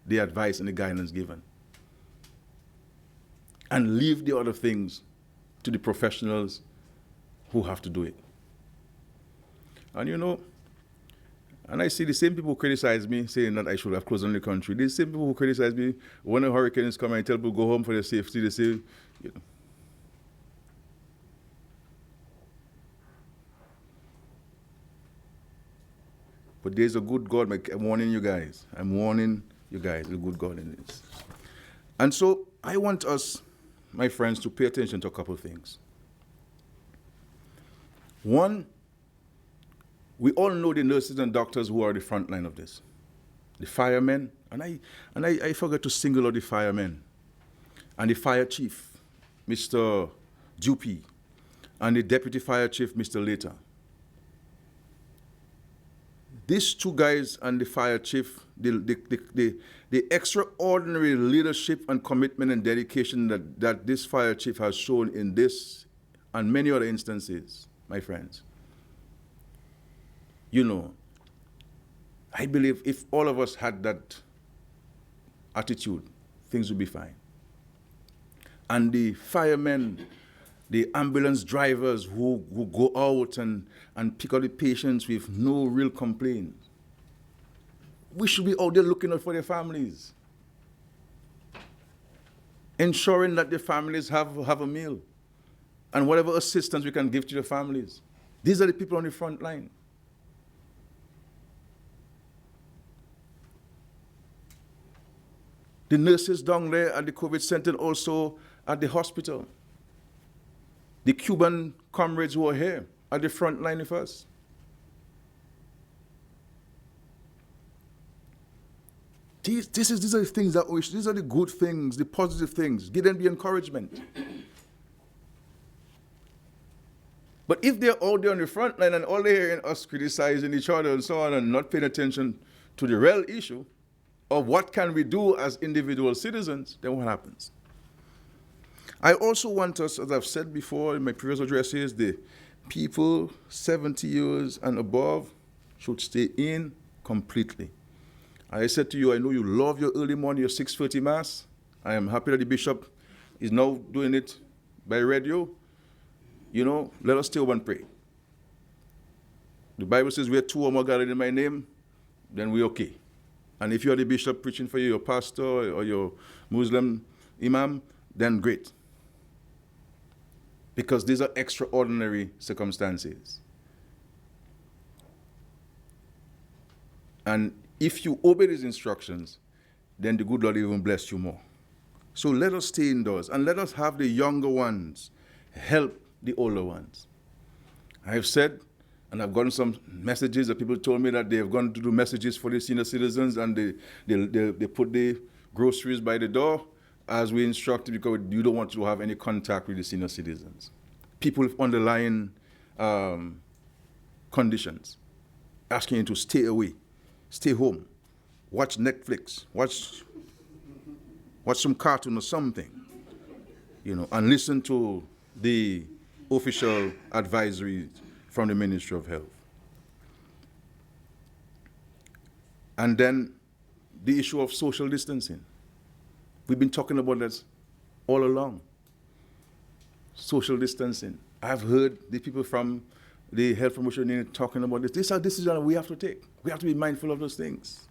the advice and the guidance given. And leave the other things to the professionals who have to do it. And and I see the same people who criticize me, saying that I should have closed down the country. The same people who criticize me when a hurricane is coming, I tell people go home for their safety. They say, But there's a good God. I'm warning you guys. There's a good God in this. And so I want us, my friends, to pay attention to a couple of things. One, we all know the nurses and doctors who are the front line of this. The firemen, and I forgot to single out the firemen, and the fire chief, Mr. Dupuy, and the deputy fire chief, Mr. Later. These two guys and the fire chief, the extraordinary leadership and commitment and dedication that this fire chief has shown in this and many other instances, my friends. I believe if all of us had that attitude, things would be fine. And the firemen, the ambulance drivers who go out and pick up the patients with no real complaints, we should be out there looking out for their families, ensuring that the families have a meal and whatever assistance we can give to the families. These are the people on the front line. The nurses down there at the COVID center, also at the hospital. The Cuban comrades who are here at the front line with us. These are the things these are the good things, the positive things. Give them the encouragement. But if they're out there on the front line and all they're hearing us criticizing each other and so on and not paying attention to the real issue of what can we do as individual citizens, then what happens? I also want us, as I've said before in my previous addresses, the people 70 years and above should stay in completely. I said to you, I know you love your early morning, your 6:30 Mass. I am happy that the bishop is now doing it by radio. Let us stay up and pray. The Bible says, where two or more gathered in my name, then we're okay. And if you're the bishop preaching for you, your pastor or your Muslim Imam, then great. Because these are extraordinary circumstances. And if you obey these instructions, then the good Lord even bless you more. So let us stay indoors and let us have the younger ones help the older ones. I've said, and I've gotten some messages that people told me that they have gone to do messages for the senior citizens, and they put the groceries by the door as we instructed, because you don't want to have any contact with the senior citizens. People with underlying conditions, asking you to stay away, stay home, watch Netflix, watch some cartoon or something, and listen to the official advisory from the Ministry of Health. And then the issue of social distancing. We've been talking about this all along. Social distancing. I've heard the people from the Health Promotion Unit talking about this. These are decisions that we have to take. We have to be mindful of those things.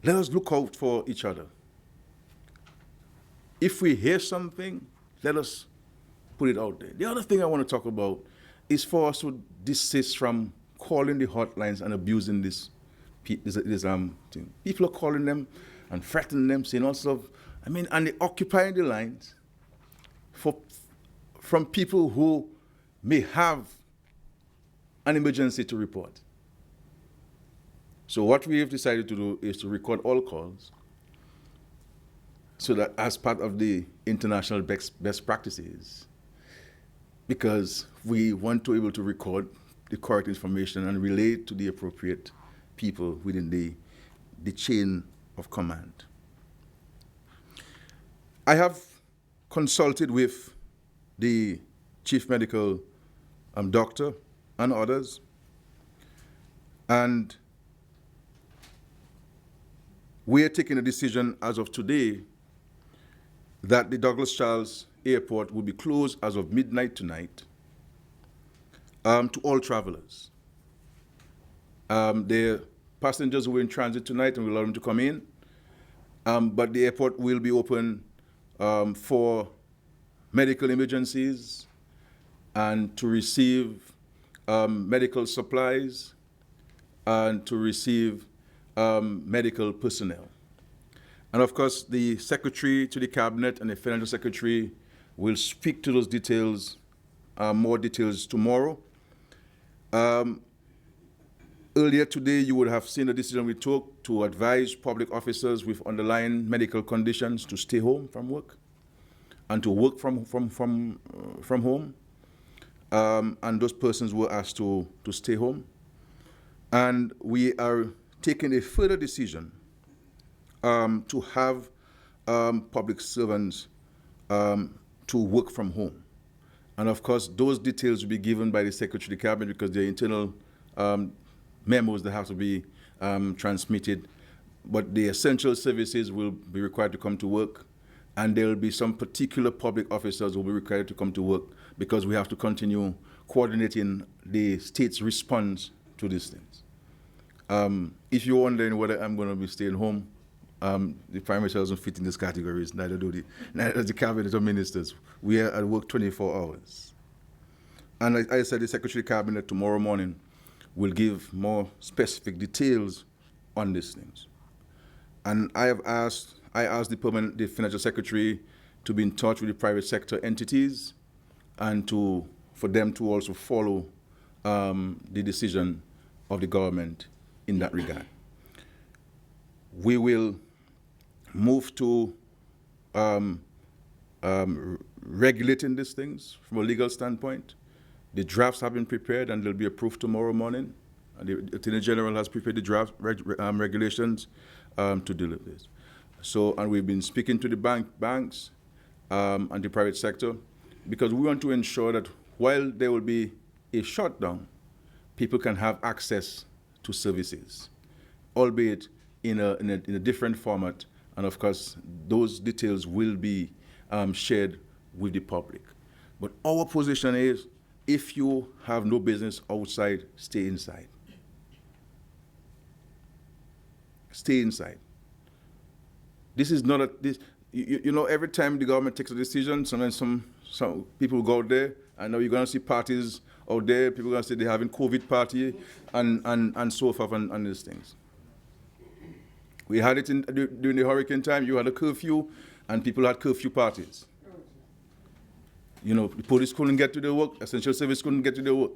Let us look out for each other. If we hear something, let us put it out there. The other thing I want to talk about is for us to desist from calling the hotlines and abusing this thing. People are calling them and threatening them, saying all sorts of, and they're occupying the lines from people who may have an emergency to report. So what we have decided to do is to record all calls, so that as part of the international best practices, because we want to be able to record the correct information and relay to the appropriate people within the chain of command. I have consulted with the chief medical doctor and others, and we are taking a decision as of today that the Douglas Charles Airport will be closed as of midnight tonight to all travelers. The passengers who are in transit tonight, and we'll allow them to come in, but the airport will be open for medical emergencies and to receive medical supplies and to receive medical personnel. And of course, the Secretary to the Cabinet and the Financial Secretary will speak to those details, more details tomorrow. Earlier today, you would have seen the decision we took to advise public officers with underlying medical conditions to stay home from work and to work from home. And those persons were asked to stay home. And we are taking a further decision to have public servants to work from home. And of course, those details will be given by the Secretary of the Cabinet, because they're internal memos that have to be transmitted. But the essential services will be required to come to work, and there will be some particular public officers who will be required to come to work, because we have to continue coordinating the state's response to these things. If you're wondering whether I'm going to be staying home, the Prime Minister doesn't fit in these categories, neither does the Cabinet or ministers. We are at work 24 hours. And like I said, the Secretary of Cabinet tomorrow morning will give more specific details on these things. And I asked the Financial Secretary to be in touch with the private sector entities and for them to also follow the decision of the government in that regard. We will move to regulating these things from a legal standpoint. The drafts have been prepared and they'll be approved tomorrow morning. And the Attorney General has prepared the draft regulations to deal with this. So, and we've been speaking to the banks and the private sector, because we want to ensure that while there will be a shutdown, people can have access to services, albeit in a different format. And of course, those details will be shared with the public. But our position is, if you have no business outside, stay inside. Stay inside. This is not you know, every time the government takes a decision, sometimes some people go out there, and now you're going to see parties out there, people are going to say they're having COVID party, and so forth, and these things. We had it during the hurricane time. You had a curfew, and people had curfew parties. You know, the police couldn't get to their work, essential service couldn't get to their work.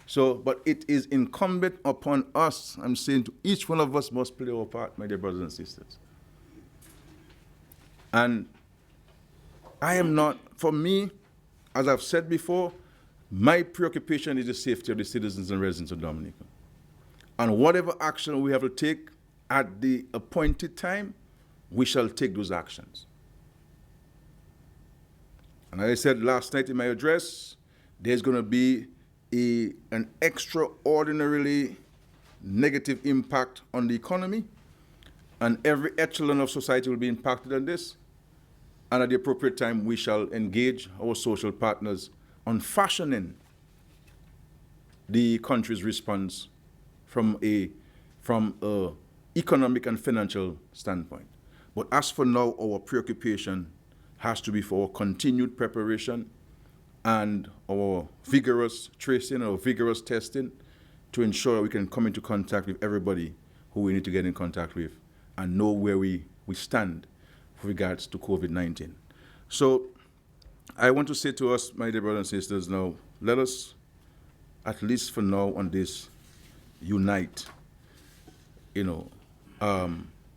So, but it is incumbent upon us, I'm saying to each one of us must play our part, my dear brothers and sisters. And I am not, for me, as I've said before, my preoccupation is the safety of the citizens and residents of Dominica. And whatever action we have to take at the appointed time, we shall take those actions. And as I said last night in my address, there's going to be an extraordinarily negative impact on the economy, and every echelon of society will be impacted on this. And at the appropriate time, we shall engage our social partners on fashioning the country's response from a economic and financial standpoint. But as for now, our preoccupation has to be for continued preparation and our vigorous tracing, our vigorous testing to ensure we can come into contact with everybody who we need to get in contact with and know where we stand with regards to COVID-19. So I want to say to us, my dear brothers and sisters, now, let us, at least for now on this, unite. You know,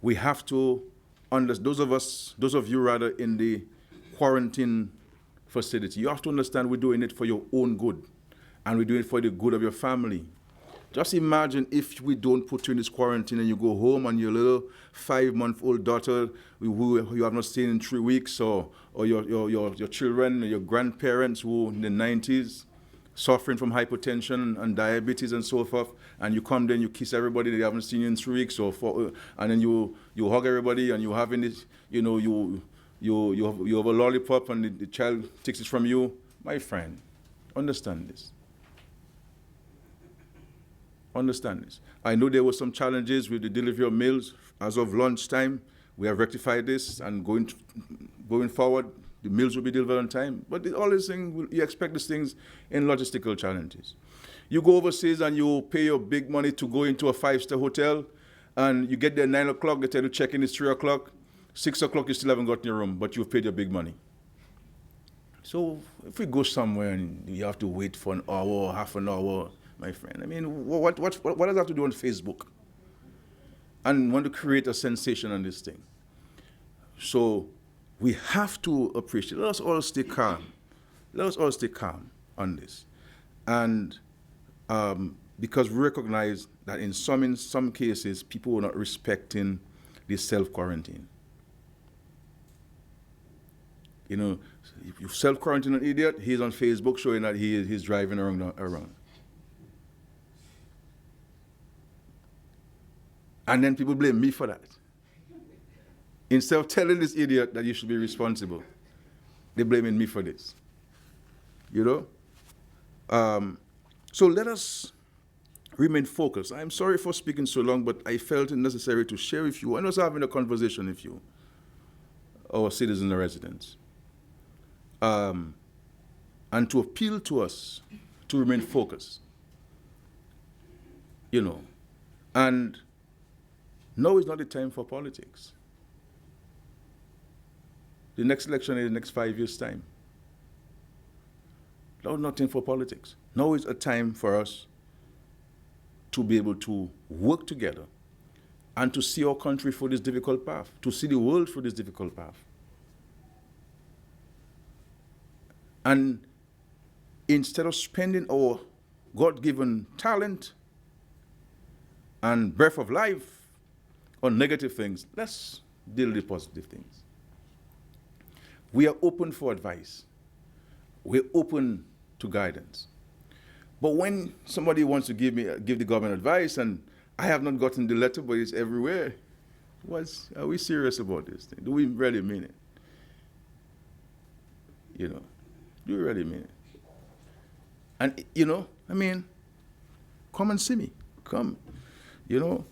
we have to, those of you rather in the quarantine facility, you have to understand we're doing it for your own good, and we're doing it for the good of your family. Just imagine if we don't put you in this quarantine and you go home and your little 5-month-old daughter who you have not seen in 3 weeks, or your children, or your grandparents who in the 90s, suffering from hypertension and diabetes and so forth, and you come there and you kiss everybody they haven't seen you in 3 weeks, and then you hug everybody, and you're having this, you know, you have a lollipop and the child takes it from you. My friend, understand this. Understand this. I know there were some challenges with the delivery of meals. As of lunchtime, we have rectified this, and going forward, the meals will be delivered on time. But all these things, you expect these things in logistical challenges. You go overseas and you pay your big money to go into a 5-star hotel, and you get there at 9 o'clock, they tell you check-in is 3 o'clock, 6 o'clock you still haven't got in your room, but you've paid your big money. So if we go somewhere and you have to wait for an hour or half an hour, my friend, I mean, what does that have to do on Facebook? And want to create a sensation on this thing. So we have to appreciate. Let us all stay calm. Let us all stay calm on this. And because we recognize that in some cases, people are not respecting the self-quarantine. You know, if you self-quarantine an idiot, he's on Facebook showing that he's driving around. And then people blame me for that. Instead of telling this idiot that you should be responsible, they're blaming me for this. You know? So let us remain focused. I'm sorry for speaking so long, but I felt it necessary to share with you and also having a conversation with you, our citizens and residents, and to appeal to us to remain focused. You know, and now is not the time for politics. The next election is the next 5 years' time. Now is not time for politics. Now is a time for us to be able to work together and to see our country through this difficult path, to see the world through this difficult path. And instead of spending our God-given talent and breath of life on negative things, let's deal with positive things. We are open for advice. We're open to guidance. But when somebody wants to give the government advice, and I have not gotten the letter, but it's everywhere, are we serious about this thing? Do we really mean it? You know, do we really mean it? And, you know, I mean, come and see me. Come. You know,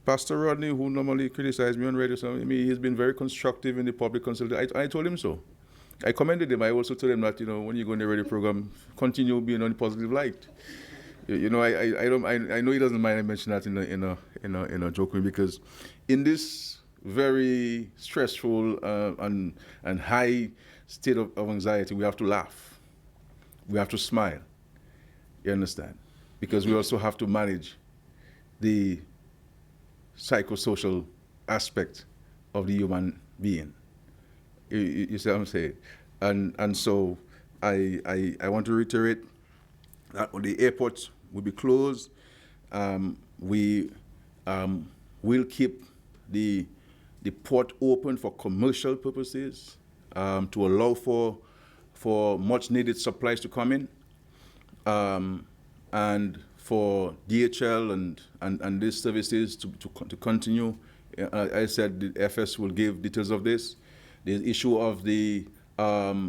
Pastor Rodney, who normally criticizes me on radio, so I mean, he's been very constructive in the public consultation. I told him so. I commended him. I also told him that, you know, when you go in the radio program, continue being on the positive light. You know, I know he doesn't mind I mention that in a joking, because in this very stressful and high state of anxiety, we have to laugh. We have to smile. You understand? Because we also have to manage the psychosocial aspect of the human being. You see what I'm saying? And so I want to reiterate that when the airports will be closed, we will keep the port open for commercial purposes, to allow for much needed supplies to come in, and for DHL and these services to continue. I said the FS will give details of this. The issue of the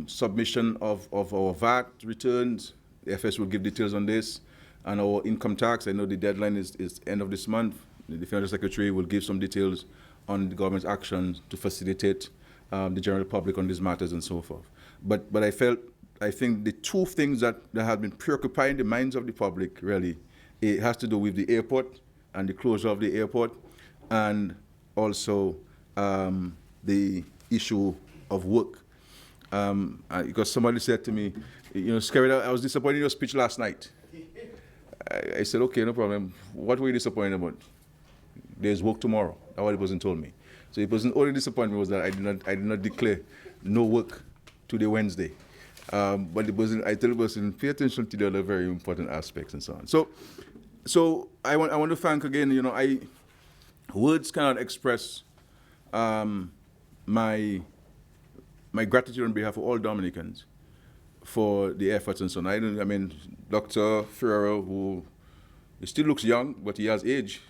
submission of our VAT returns, the FS will give details on this. And our income tax, I know the deadline is end of this month. The Financial Secretary will give some details on the government's action to facilitate the general public on these matters and so forth. But I think the two things that have been preoccupying the minds of the public, really, it has to do with the airport and the closure of the airport, and also the issue of work. Because somebody said to me, you know, Skerrit, I was disappointed in your speech last night. I said, okay, no problem. What were you disappointed about? There's work tomorrow. That's what the person told me. So the person only disappointment was that I did not declare no work today, Wednesday. But the person, I tell the person, pay attention to the other very important aspects and so on. So I want to thank again. You know, words cannot express my gratitude on behalf of all Dominicans for the efforts and so on. I mean, Dr. Ferrero, who still looks young, but he has age.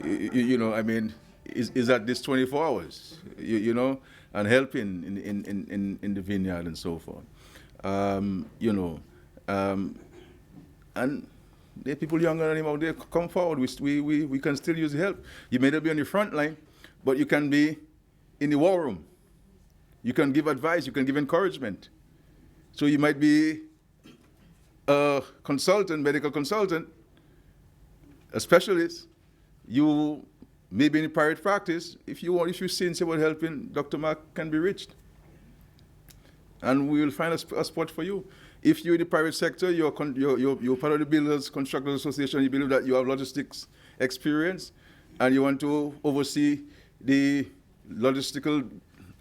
You know, I mean, is at this 24 hours, you know, and helping in the vineyard and so forth. You know, and there are people younger than him out there. Come forward. We can still use help. You may not be on the front line, but you can be in the war room. You can give advice. You can give encouragement. So you might be a consultant, medical consultant, a specialist. You may be in a private practice. If you're sincere about helping, Dr. Mark can be reached. And we will find a spot for you. If you're in the private sector, you're part of the Builders Constructors Association, you believe that you have logistics experience, and you want to oversee the logistical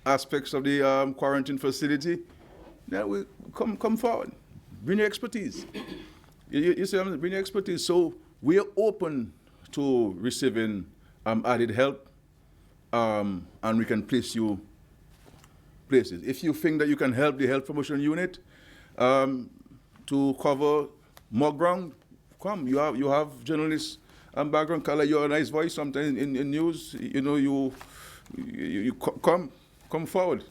aspects of the quarantine facility, then we come forward. Bring your expertise. You see, bring your expertise. So we are open to receiving added help, and we can place you places. If you think that you can help the health promotion unit to cover more ground, come. You have journalists background, color. You have a nice voice sometimes in news. You know, you come forward.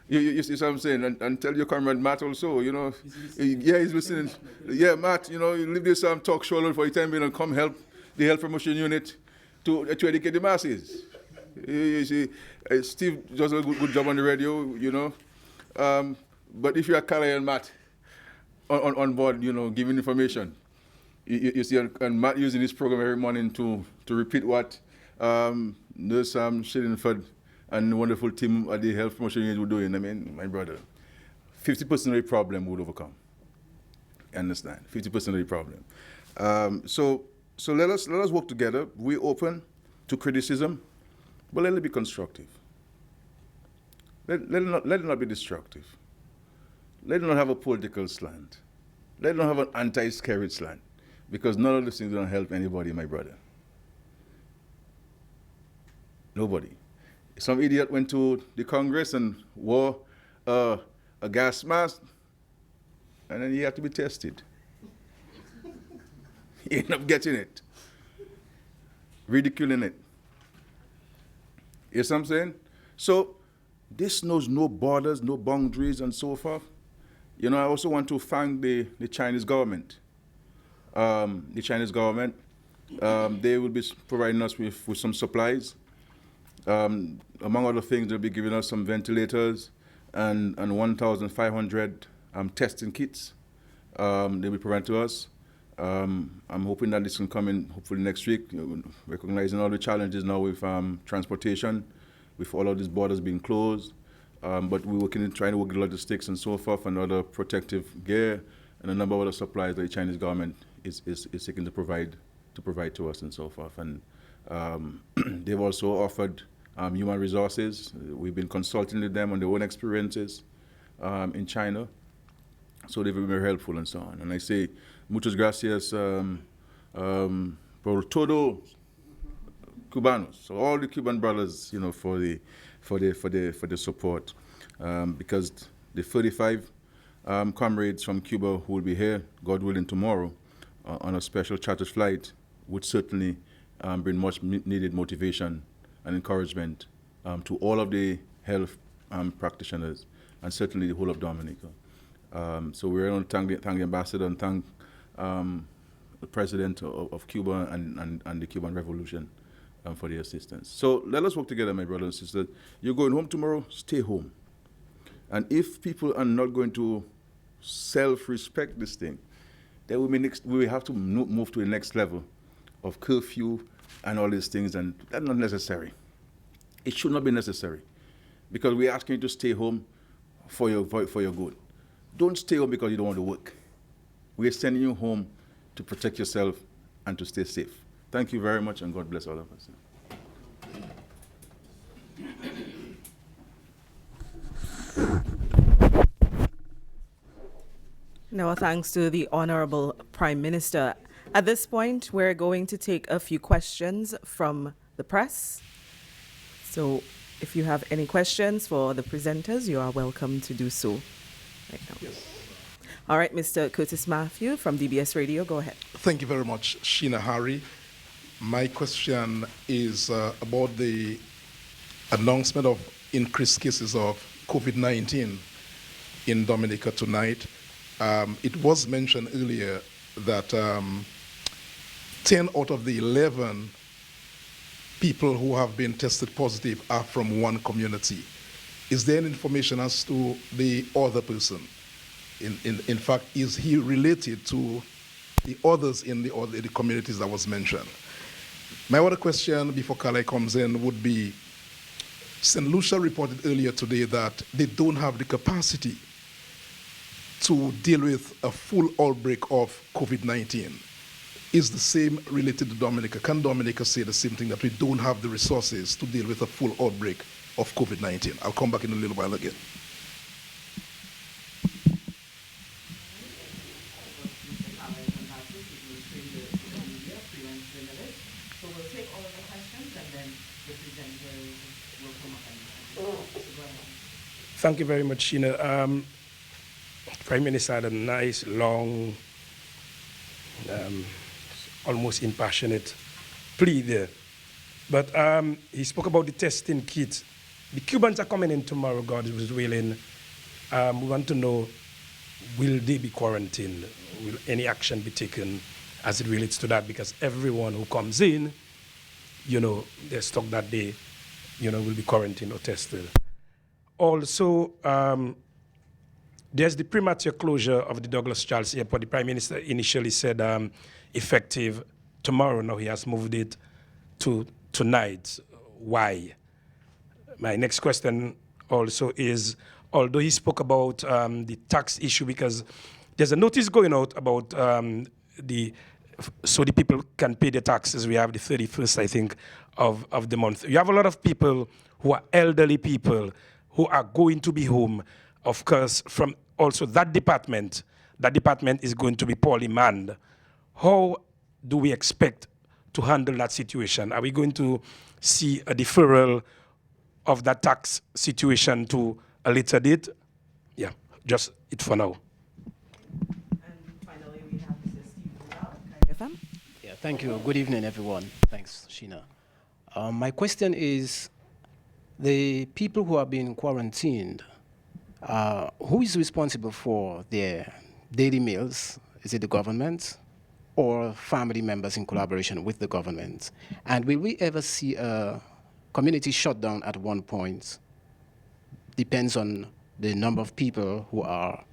You see what I'm saying? And tell your comrade Matt also, you know. Yeah, he's listening. Yeah, Matt, you know, you leave this talk show for the time being and come help the health promotion unit to educate the masses. You see, Steve does a good job on the radio, you know. But if you are Kala and Matt on board, you know, giving information, you see, and Matt using this program every morning to repeat what Nurse Shillingford and the wonderful team at the health promotion unit were doing. I mean, my brother, 50% of the problem would overcome. You understand? 50% of the problem. So let us work together. We're open to criticism, but let it be constructive. Let it not be destructive. Let it not have a political slant. Let it not have an anti-Skerrit slant, because none of these things don't help anybody, my brother. Nobody. Some idiot went to the Congress and wore a gas mask, and then he had to be tested. He ended up getting it, ridiculing it. You see what I'm saying? So this knows no borders, no boundaries, and so forth. You know, I also want to thank the Chinese government. The Chinese government They will be providing us with some supplies. Among other things, they'll be giving us some ventilators and 1,500 testing kits. They'll be providing to us. I'm hoping that this can come in hopefully next week, recognizing all the challenges now with transportation, with all of these borders being closed. But we're trying to work with logistics and so forth, and other protective gear, and a number of other supplies that the Chinese government is seeking to provide to us and so forth. And they've also offered human resources. We've been consulting with them on their own experiences in China. So they've been very helpful and so on. And I say, muchas gracias por todo Cubanos. So all the Cuban brothers, for the support, because the 35 comrades from Cuba who will be here, God willing, tomorrow on a special chartered flight would certainly bring much needed motivation and encouragement to all of the health practitioners and certainly the whole of Dominica. So we're going to thank the ambassador and thank the president of Cuba and the Cuban Revolution for the assistance. So let us work together, my brothers and sisters. You're going home tomorrow, stay home. And if people are not going to self-respect this thing, then we will have to move to the next level of curfew and all these things, and that's not necessary. It should not be necessary, because we're asking you to stay home for your good. Don't stay home because you don't want to work. We're sending you home to protect yourself and to stay safe. Thank you very much, and God bless all of us. Now, thanks to the Honorable Prime Minister. At this point, we're going to take a few questions from the press. So if you have any questions for the presenters, you are welcome to do so right now. Yes. All right, Mr. Curtis Matthew from DBS Radio, go ahead. Thank you very much, Sheena Harry. My question is about the announcement of increased cases of COVID-19 in Dominica tonight. It was mentioned earlier that 10 out of the 11 people who have been tested positive are from one community. Is there any information as to the other person? In fact, is he related to the others in the communities that was mentioned? My other question before Kale comes in would be, St. Lucia reported earlier today that they don't have the capacity to deal with a full outbreak of COVID-19. Is the same related to Dominica? Can Dominica say the same thing, that we don't have the resources to deal with a full outbreak of COVID-19? I'll come back in a little while again. Thank you very much, Sheena. Prime Minister had a nice, long, almost impassionate plea there. But he spoke about the testing kit. The Cubans are coming in tomorrow, God is willing. We want to know, will they be quarantined? Will any action be taken as it relates to that? Because everyone who comes in, they're stuck that day, will be quarantined or tested. Also, there's the premature closure of the Douglas Charles Airport. The Prime Minister initially said effective tomorrow. Now he has moved it to tonight. Why? My next question also is, although he spoke about the tax issue, because there's a notice going out about so the people can pay their taxes. We have the 31st, I think, of the month. You have a lot of people who are elderly people who are going to be home. Of course, from also that department is going to be poorly manned. How do we expect to handle that situation? Are we going to see a deferral of that tax situation to a later date? Yeah, just it for now. And finally, we have Mr. Steve FM. Yeah, thank you. Good evening, everyone. Thanks, Sheena. My question is, the people who are being quarantined, who is responsible for their daily meals? Is it the government? or family members in collaboration with the government? And will we ever see a community shutdown at one point? Depends on the number of people who are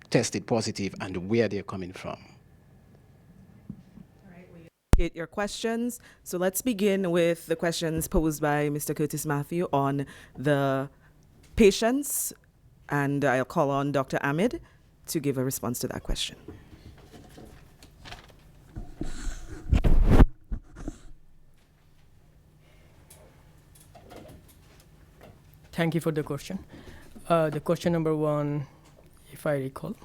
tested positive and where they're coming from. Get your questions. So let's begin with the questions posed by Mr. Curtis Matthew on the patients, and I'll call on Dr. Ahmed to give a response to that question. Thank you for the question. The question number one, if I recall,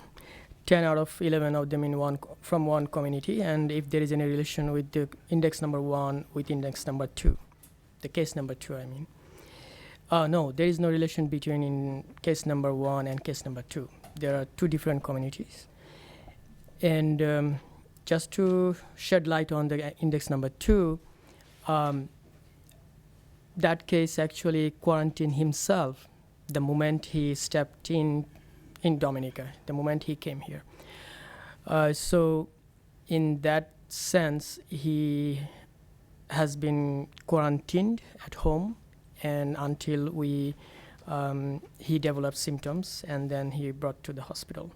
10 out of 11 of them from one community, and if there is any relation with the index number 1 with index number 2, the case number 2, I mean. No, there is no relation between case number 1 and case number 2. There are two different communities. And just to shed light on the index number 2, that case actually quarantined himself the moment he stepped in Dominica, the moment he came here. So in that sense, he has been quarantined at home and until he developed symptoms, and then he brought to the hospital.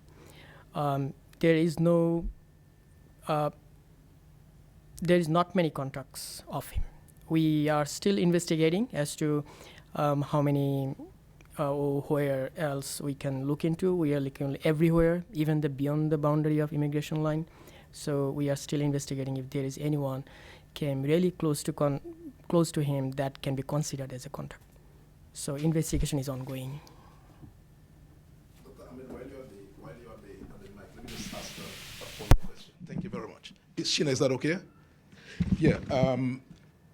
There is not many contacts of him. We are still investigating as to how many or where else we can look into. We are looking everywhere, even beyond the boundary of immigration line. So we are still investigating if there is anyone came really close to him that can be considered as a contact. So investigation is ongoing. Dr. Ahmed, while you're on the mic, let me just ask a follow-up question. Thank you very much. Sheena, is that okay? Yeah.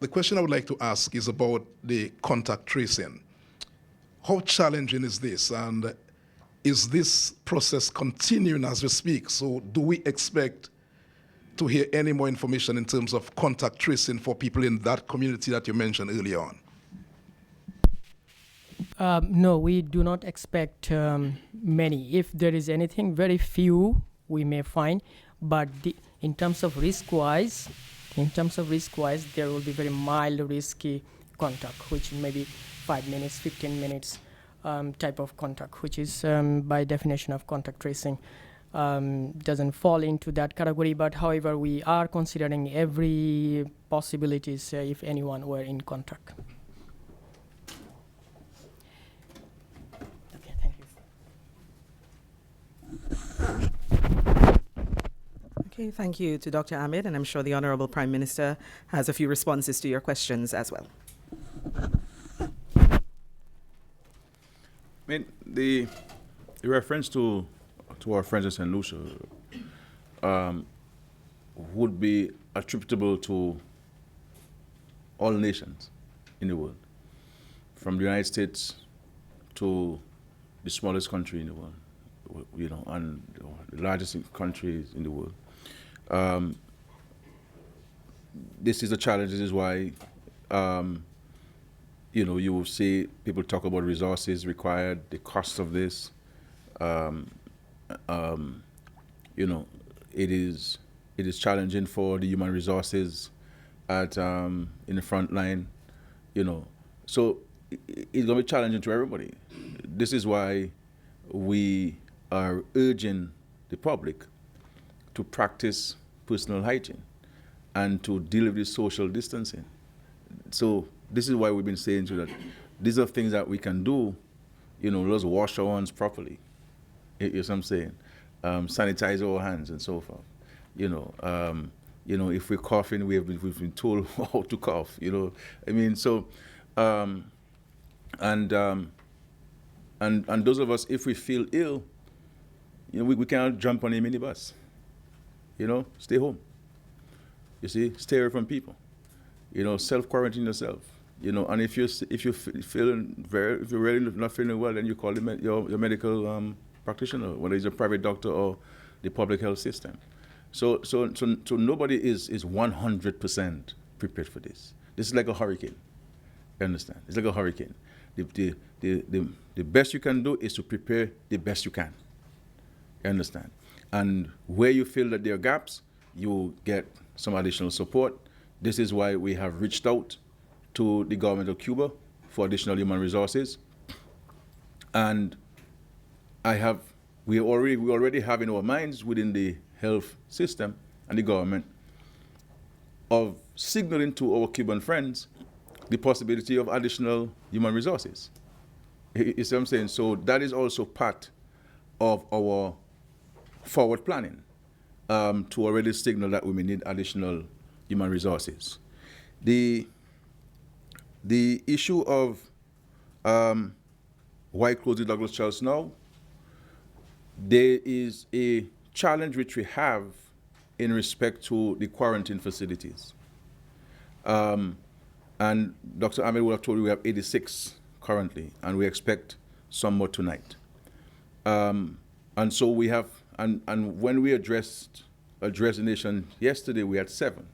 The question I would like to ask is about the contact tracing. How challenging is this, and is this process continuing as we speak? So do we expect to hear any more information in terms of contact tracing for people in that community that you mentioned earlier on? No, we do not expect many. If there is anything, very few we may find, but in terms of risk-wise, there will be very mild risky contact, which may be 5 minutes, 15 minutes type of contact, which is by definition of contact tracing. Doesn't fall into that category, but however, we are considering every possibilities if anyone were in contact. Okay, thank you. Okay, thank you to Dr. Ahmed, and I'm sure the Honorable Prime Minister has a few responses to your questions as well. I mean, the reference to our friends in St. Lucia would be attributable to all nations in the world, from the United States to the smallest country in the world, and the largest countries in the world. This is a challenge. This is why, you will see people talk about resources required, the cost of this. It is challenging for the human resources in the front line. So it's going to be challenging to everybody. This is why we are urging the public to practice personal hygiene and to deal with the social distancing. So this is why we've been saying to that these are things that we can do, let's wash our hands properly. You know what I'm saying? Sanitize our hands and so forth. If we're coughing, we've been told how to cough, I mean, so, and those of us, if we feel ill, we cannot jump on a minibus. Stay home. You see, stay away from people. Self-quarantine yourself. And if you're really not feeling well, then you call your medical practitioner, whether it's a private doctor or the public health system. So nobody is 100% prepared for this. This is like a hurricane. You understand? It's like a hurricane. The best you can do is to prepare the best you can. You understand? And where you feel that there are gaps, you get some additional support. This is why we have reached out to the government of Cuba for additional human resources. And we already have in our minds within the health system and the government of signaling to our Cuban friends the possibility of additional human resources. You see what I'm saying? So that is also part of our forward planning to already signal that we may need additional human resources. The issue of why close the Douglas Charles now, there is a challenge which we have in respect to the quarantine facilities. And Dr. Ahmed would have told you we have 86 currently, and we expect some more tonight. And so we have, and when we addressed the nation yesterday, we had 7.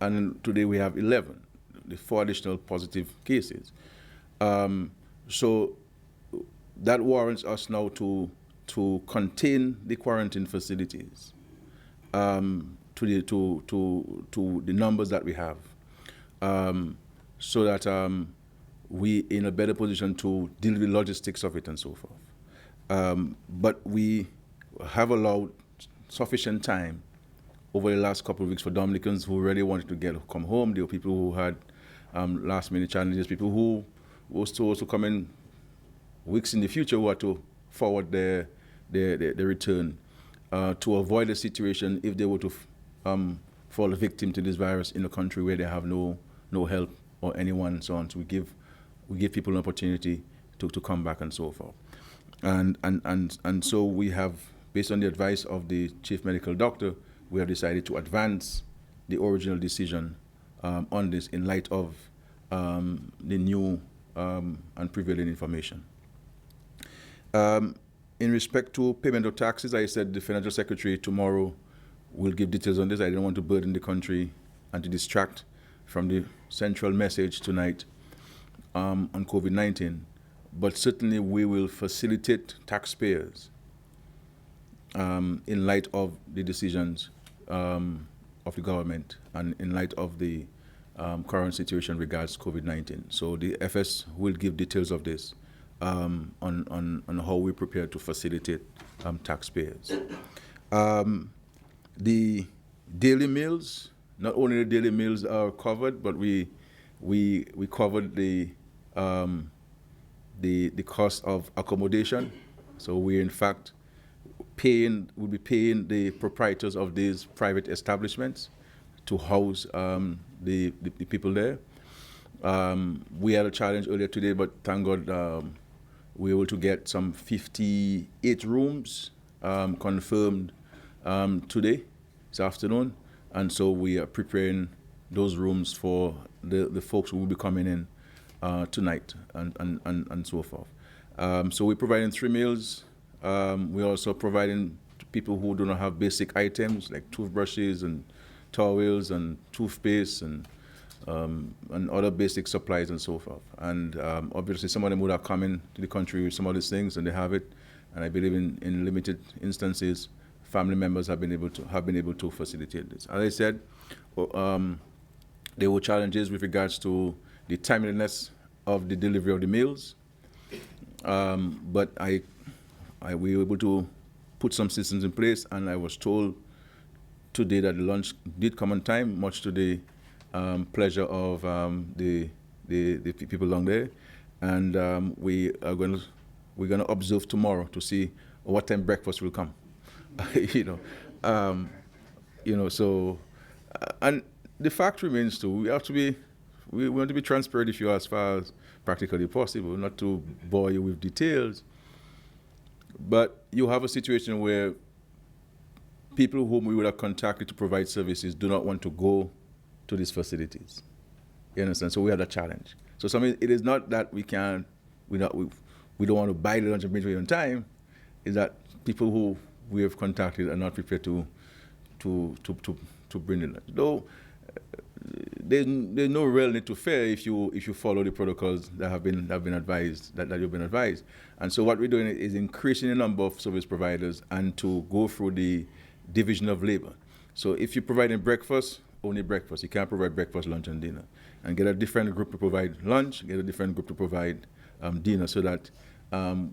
And today we have 11, the 4 additional positive cases. So that warrants us now to contain the quarantine facilities to the numbers that we have, so that we in a better position to deal with the logistics of it and so forth. But we have allowed sufficient time over the last couple of weeks for Dominicans who really wanted to come home. There were people who had last-minute challenges, people who were supposed to come in weeks in the future who had to forward their return to avoid a situation if they were to fall a victim to this virus in a country where they have no help or anyone and so on. So we give people an opportunity to come back and so forth. And so we have, based on the advice of the chief medical doctor, we have decided to advance the original decision on this in light of the new and prevailing information. In respect to payment of taxes, I said the financial secretary tomorrow will give details on this. I didn't want to burden the country and to distract from the central message tonight on COVID-19. But certainly we will facilitate taxpayers in light of the decisions of the government and in light of the current situation regards COVID-19. So the FS will give details of this on how we prepare to facilitate taxpayers. The daily meals, not only the daily meals are covered, but we covered the cost of accommodation. So we in fact will be paying the proprietors of these private establishments to house the people there. We had a challenge earlier today, but thank God we were able to get some 58 rooms confirmed today, this afternoon, and so we are preparing those rooms for the folks who will be coming in tonight and so forth. So we're providing 3 meals. We're also providing to people who do not have basic items like toothbrushes and towels and toothpaste and other basic supplies and so forth. And obviously some of them would have come into the country with some of these things and they have it. And I believe in limited instances, family members have been able to facilitate this. As I said, there were challenges with regards to the timeliness of the delivery of the meals. But we were able to put some systems in place, and I was told today that the lunch did come on time, much to the pleasure of the people along there. And we're going to observe tomorrow to see what time breakfast will come. So, and the fact remains too, we want to be transparent if you as far as practically possible, not to bore you with details. But you have a situation where people whom we would have contacted to provide services do not want to go to these facilities. You understand? So we have that challenge. So it is not that we don't want to buy the lunch and bring it on time. It's that people who we have contacted are not prepared to bring the lunch. Though there's no real need to fear if you follow the protocols that have been advised, that you've been advised. And so what we're doing is increasing the number of service providers and to go through the division of labor. So if you're providing breakfast, only breakfast. You can't provide breakfast, lunch, and dinner. And get a different group to provide lunch, get a different group to provide dinner, so that, by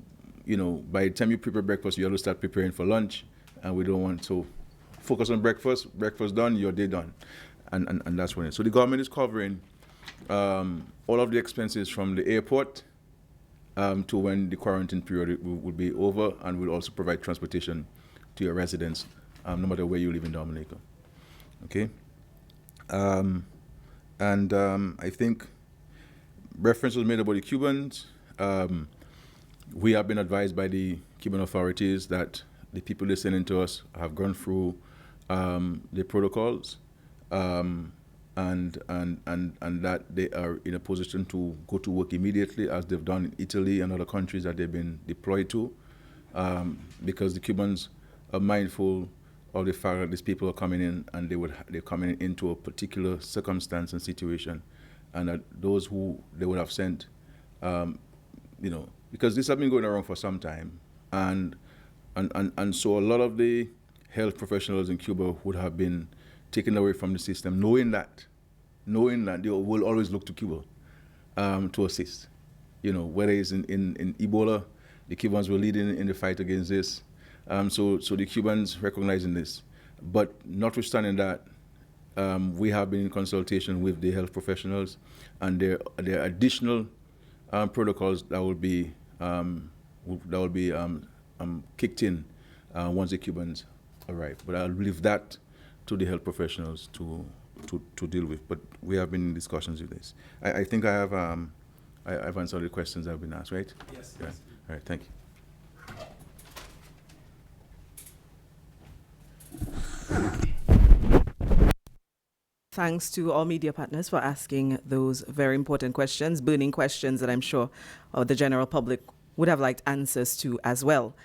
the time you prepare breakfast, you have to start preparing for lunch, and we don't want to focus on breakfast done, your day done. And that's when it is. So the government is covering all of the expenses from the airport to when the quarantine period will be over, and we'll also provide transportation to your residents, no matter where you live in Dominica. Okay? I think reference was made about the Cubans. We have been advised by the Cuban authorities that the people listening to us have gone through the protocols, and that they are in a position to go to work immediately, as they've done in Italy and other countries that they've been deployed to, because the Cubans are mindful of the fact that these people are coming in, and they're coming into a particular circumstance and situation, and that those who they would have sent, because this has been going around for some time, and so a lot of the health professionals in Cuba would have been taken away from the system, knowing that they will always look to Cuba to assist. Whether it's in Ebola, the Cubans were leading in the fight against this. So the Cubans recognizing this. But notwithstanding that, we have been in consultation with the health professionals, and there are additional protocols that will be kicked in once the Cubans arrive. But I'll leave that to the health professionals to deal with. But we have been in discussions with this. I think I've answered the questions that have been asked, right? Yes. Yeah. All right, thank you. Thanks to all media partners for asking those very important questions, burning questions that I'm sure the general public would have liked answers to as well.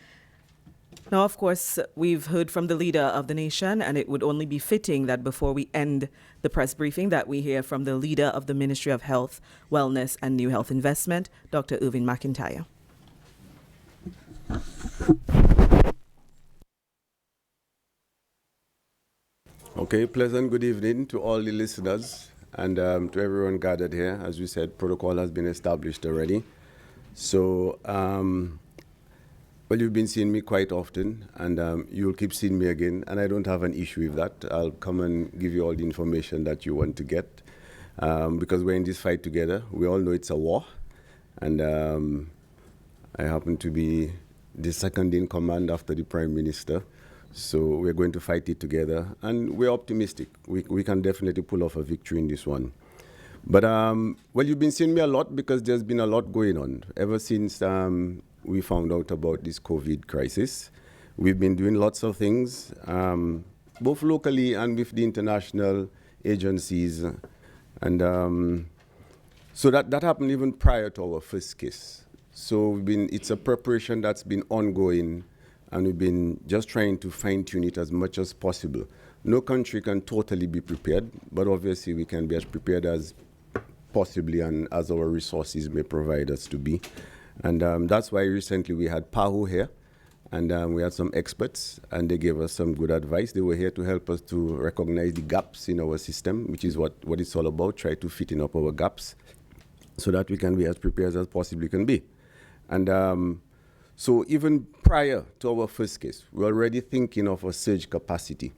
Now, of course, we've heard from the leader of the nation, and it would only be fitting that before we end the press briefing that we hear from the leader of the Ministry of Health, Wellness and New Health Investment, Dr. Irvin McIntyre. Okay, pleasant good evening to all the listeners and to everyone gathered here. As we said, protocol has been established already. So, well, you've been seeing me quite often, and you'll keep seeing me again, and I don't have an issue with that. I'll come and give you all the information that you want to get, because we're in this fight together. We all know it's a war, and I happen to be the second in command after the Prime Minister. So we're going to fight it together, and we're optimistic. We can definitely pull off a victory in this one. But, well, you've been seeing me a lot because there's been a lot going on. Ever since we found out about this COVID crisis, we've been doing lots of things, both locally and with the international agencies. And so that happened even prior to our first case. So it's a preparation that's been ongoing, and we've been just trying to fine-tune it as much as possible. No country can totally be prepared, but obviously we can be as prepared as possibly and as our resources may provide us to be. And that's why recently we had PAHO here, and we had some experts, and they gave us some good advice. They were here to help us to recognize the gaps in our system, which is what it's all about, try to fit in up our gaps so that we can be as prepared as possibly can be. And so even prior to our first case, we're already thinking of a surge capacity.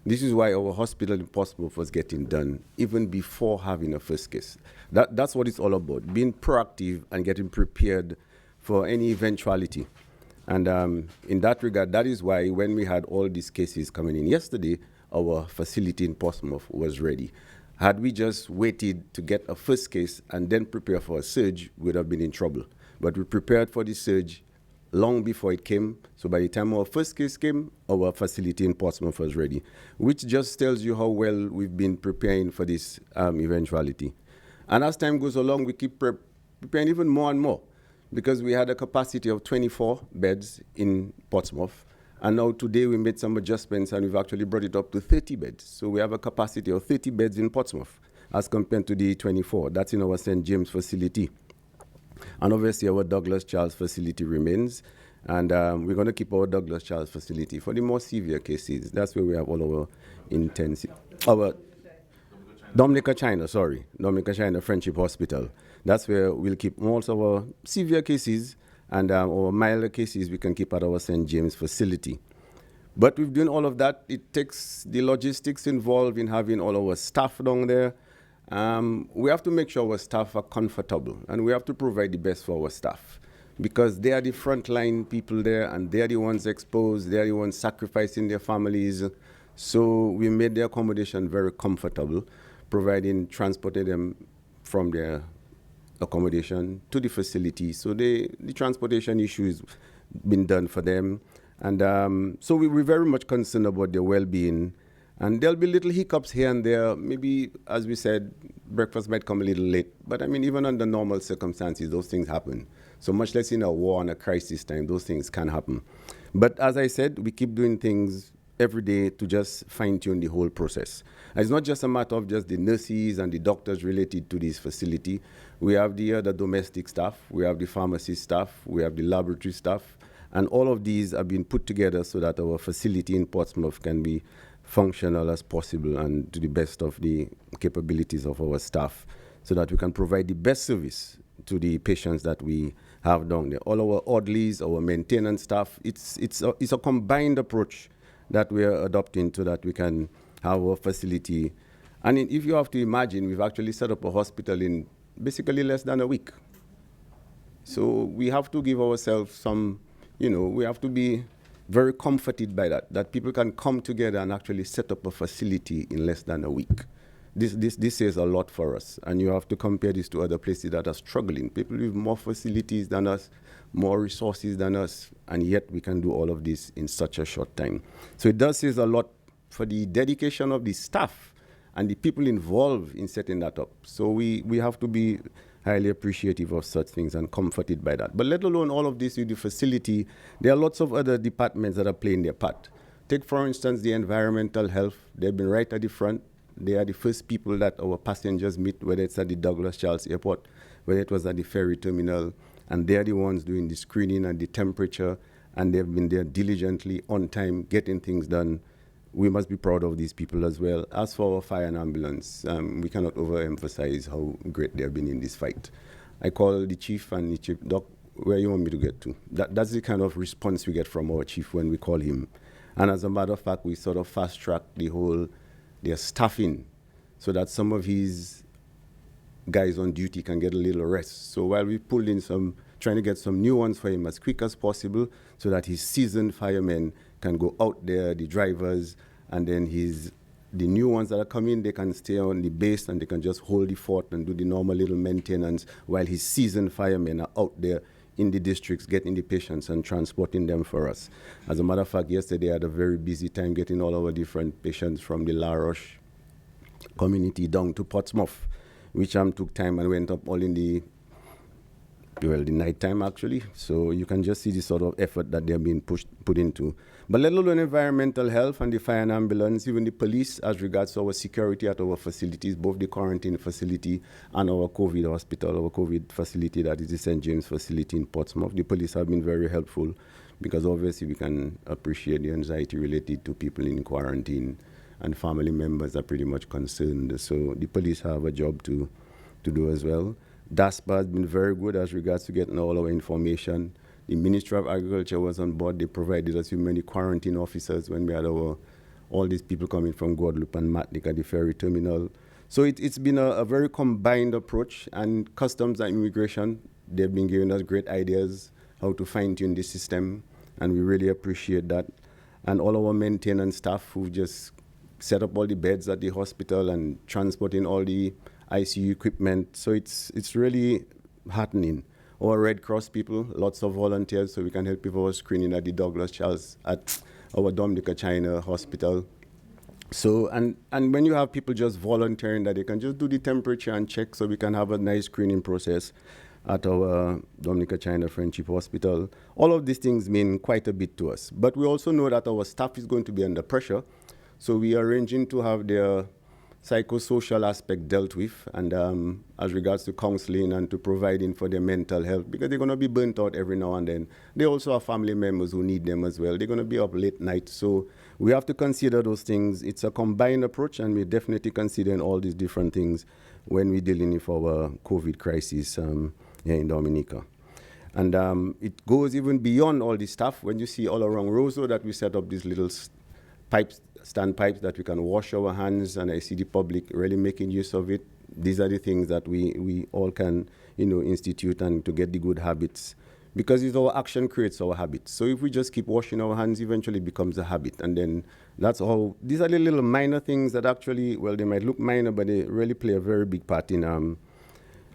This is why our hospital in Portsmouth was getting done even before having a first case. That's what it's all about, being proactive and getting prepared for any eventuality. And in that regard, that is why when we had all these cases coming in yesterday, our facility in Portsmouth was ready. Had we just waited to get a first case and then prepare for a surge, we would have been in trouble. But we prepared for the surge long before it came. So by the time our first case came, our facility in Portsmouth was ready, which just tells you how well we've been preparing for this eventuality. And as time goes along, we keep preparing even more and more, because we had a capacity of 24 beds in Portsmouth. And now today we made some adjustments and we've actually brought it up to 30 beds. So we have a capacity of 30 beds in Portsmouth as compared to the 24. That's in our St. James facility. And obviously our Douglas Charles facility remains. And we're going to keep our Douglas Charles facility for the more severe cases. That's where we have all our intensive, our Dominica China Friendship Hospital. That's where we'll keep most of our severe cases, and our milder cases we can keep at our St. James facility. But we've done all of that. It takes the logistics involved in having all our staff down there. We have to make sure our staff are comfortable, and we have to provide the best for our staff, because they are the frontline people there, and they are the ones exposed, they are the ones sacrificing their families. So we made the accommodation very comfortable, transporting them from their accommodation to the facility. So the transportation issue has been done for them. And so we're very much concerned about their well-being. And there'll be little hiccups here and there. Maybe, as we said, breakfast might come a little late. But I mean, even under normal circumstances, those things happen. So much less in a war and a crisis time, those things can happen. But as I said, we keep doing things every day to just fine-tune the whole process. And it's not just a matter of just the nurses and the doctors related to this facility. We have the other domestic staff, we have the pharmacy staff, we have the laboratory staff, and all of these are being put together so that our facility in Portsmouth can be functional as possible and to the best of the capabilities of our staff, so that we can provide the best service to the patients that we have down there. All our orderlies, our maintenance staff, it's a combined approach that we are adopting so that we can have a facility. And if you have to imagine, we've actually set up a hospital in basically less than a week. So we have to give ourselves some, we have to be very comforted by that people can come together and actually set up a facility in less than a week. This says a lot for us, and you have to compare this to other places that are struggling. People with more facilities than us, more resources than us, and yet we can do all of this in such a short time. So it does say a lot for the dedication of the staff and the people involved in setting that up. So we have to be highly appreciative of such things and comforted by that. But let alone all of this with the facility, there are lots of other departments that are playing their part. Take, for instance, the environmental health. They've been right at the front. They are the first people that our passengers meet, whether it's at the Douglas Charles Airport, whether it was at the ferry terminal, and they're the ones doing the screening and the temperature, and they've been there diligently, on time, getting things done. We must be proud of these people as well. As for our fire and ambulance, we cannot overemphasize how great they have been in this fight. I call the chief and the chief, Doc, where you want me to get to? That's the kind of response we get from our chief when we call him. And as a matter of fact, we sort of fast-track their staffing so that some of his guys on duty can get a little rest. So while we pulled in trying to get some new ones for him as quick as possible so that his seasoned firemen can go out there, the drivers, and then the new ones that are coming, they can stay on the base and they can just hold the fort and do the normal little maintenance while his seasoned firemen are out there in the districts getting the patients and transporting them for us. As a matter of fact, yesterday I had a very busy time getting all our different patients from the La Roche community down to Portsmouth, which took time and went up all in the night time actually. So you can just see the sort of effort that they're being put into. But let alone environmental health and the fire and ambulance, even the police as regards to our security at our facilities, both the quarantine facility and our COVID hospital, our COVID facility that is the St. James facility in Portsmouth. The police have been very helpful because obviously we can appreciate the anxiety related to people in quarantine, and family members are pretty much concerned. So the police have a job to do as well. DASPA has been very good as regards to getting all our information. The Ministry of Agriculture was on board. They provided us with many quarantine officers when we had all these people coming from Guadeloupe and Matlick at the ferry terminal. So it's been a very combined approach, and Customs and Immigration, they've been giving us great ideas how to fine-tune the system, and we really appreciate that. And all our maintenance staff who just set up all the beds at the hospital and transporting all the ICU equipment. So it's really heartening. Our Red Cross people, lots of volunteers, so we can help with our screening at the Douglas Charles, at our Dominica China hospital. So, and when you have people just volunteering that they can just do the temperature and check, so we can have a nice screening process at our Dominica China Friendship Hospital. All of these things mean quite a bit to us. But we also know that our staff is going to be under pressure, so we are arranging to have their psychosocial aspect dealt with, and as regards to counseling and to providing for their mental health, because they're going to be burnt out every now and then. They also have family members who need them as well. They're going to be up late night. So we have to consider those things. It's a combined approach, and we're definitely considering all these different things when we're dealing with our COVID crisis here in Dominica. And it goes even beyond all this stuff. When you see all around Roseau that we set up these little standpipes that we can wash our hands, and I see the public really making use of it. These are the things that we all can, institute and to get the good habits, because it's our action creates our habits. So if we just keep washing our hands, eventually it becomes a habit. And then that's all. These are the little minor things that actually, well, they might look minor, but they really play a very big part in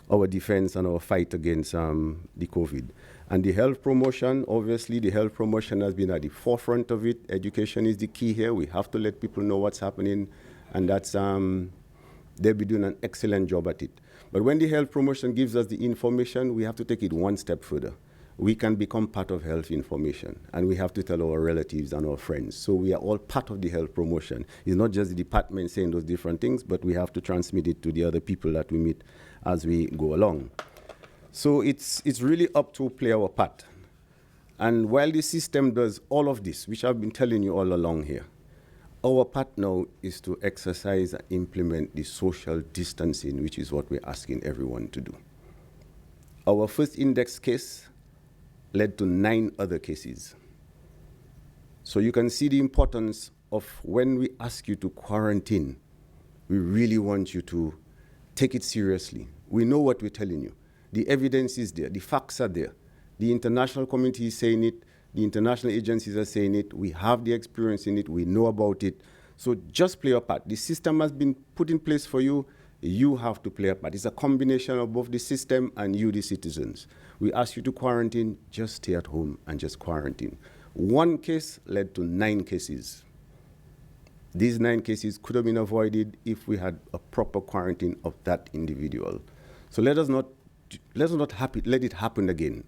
our defense and our fight against the COVID. And the health promotion, obviously the health promotion has been at the forefront of it. Education is the key here. We have to let people know what's happening, and that's, they'll be doing an excellent job at it. But when the health promotion gives us the information, we have to take it one step further. We can become part of health information, and we have to tell our relatives and our friends. So we are all part of the health promotion. It's not just the department saying those different things, but we have to transmit it to the other people that we meet as we go along. So it's really up to play our part. And while the system does all of this, which I've been telling you all along here, our part now is to exercise and implement the social distancing, which is what we're asking everyone to do. Our first index case led to 9 other cases. So you can see the importance of when we ask you to quarantine, we really want you to take it seriously. We know what we're telling you. The evidence is there, the facts are there. The international community is saying it, the international agencies are saying it, we have the experience in it, we know about it. So just play your part. The system has been put in place for you, you have to play a part. It's a combination of both the system and you, the citizens. We ask you to quarantine, just stay at home and just quarantine. 1 case led to 9 cases. These 9 cases could have been avoided if we had a proper quarantine of that individual. So let not let it happen again.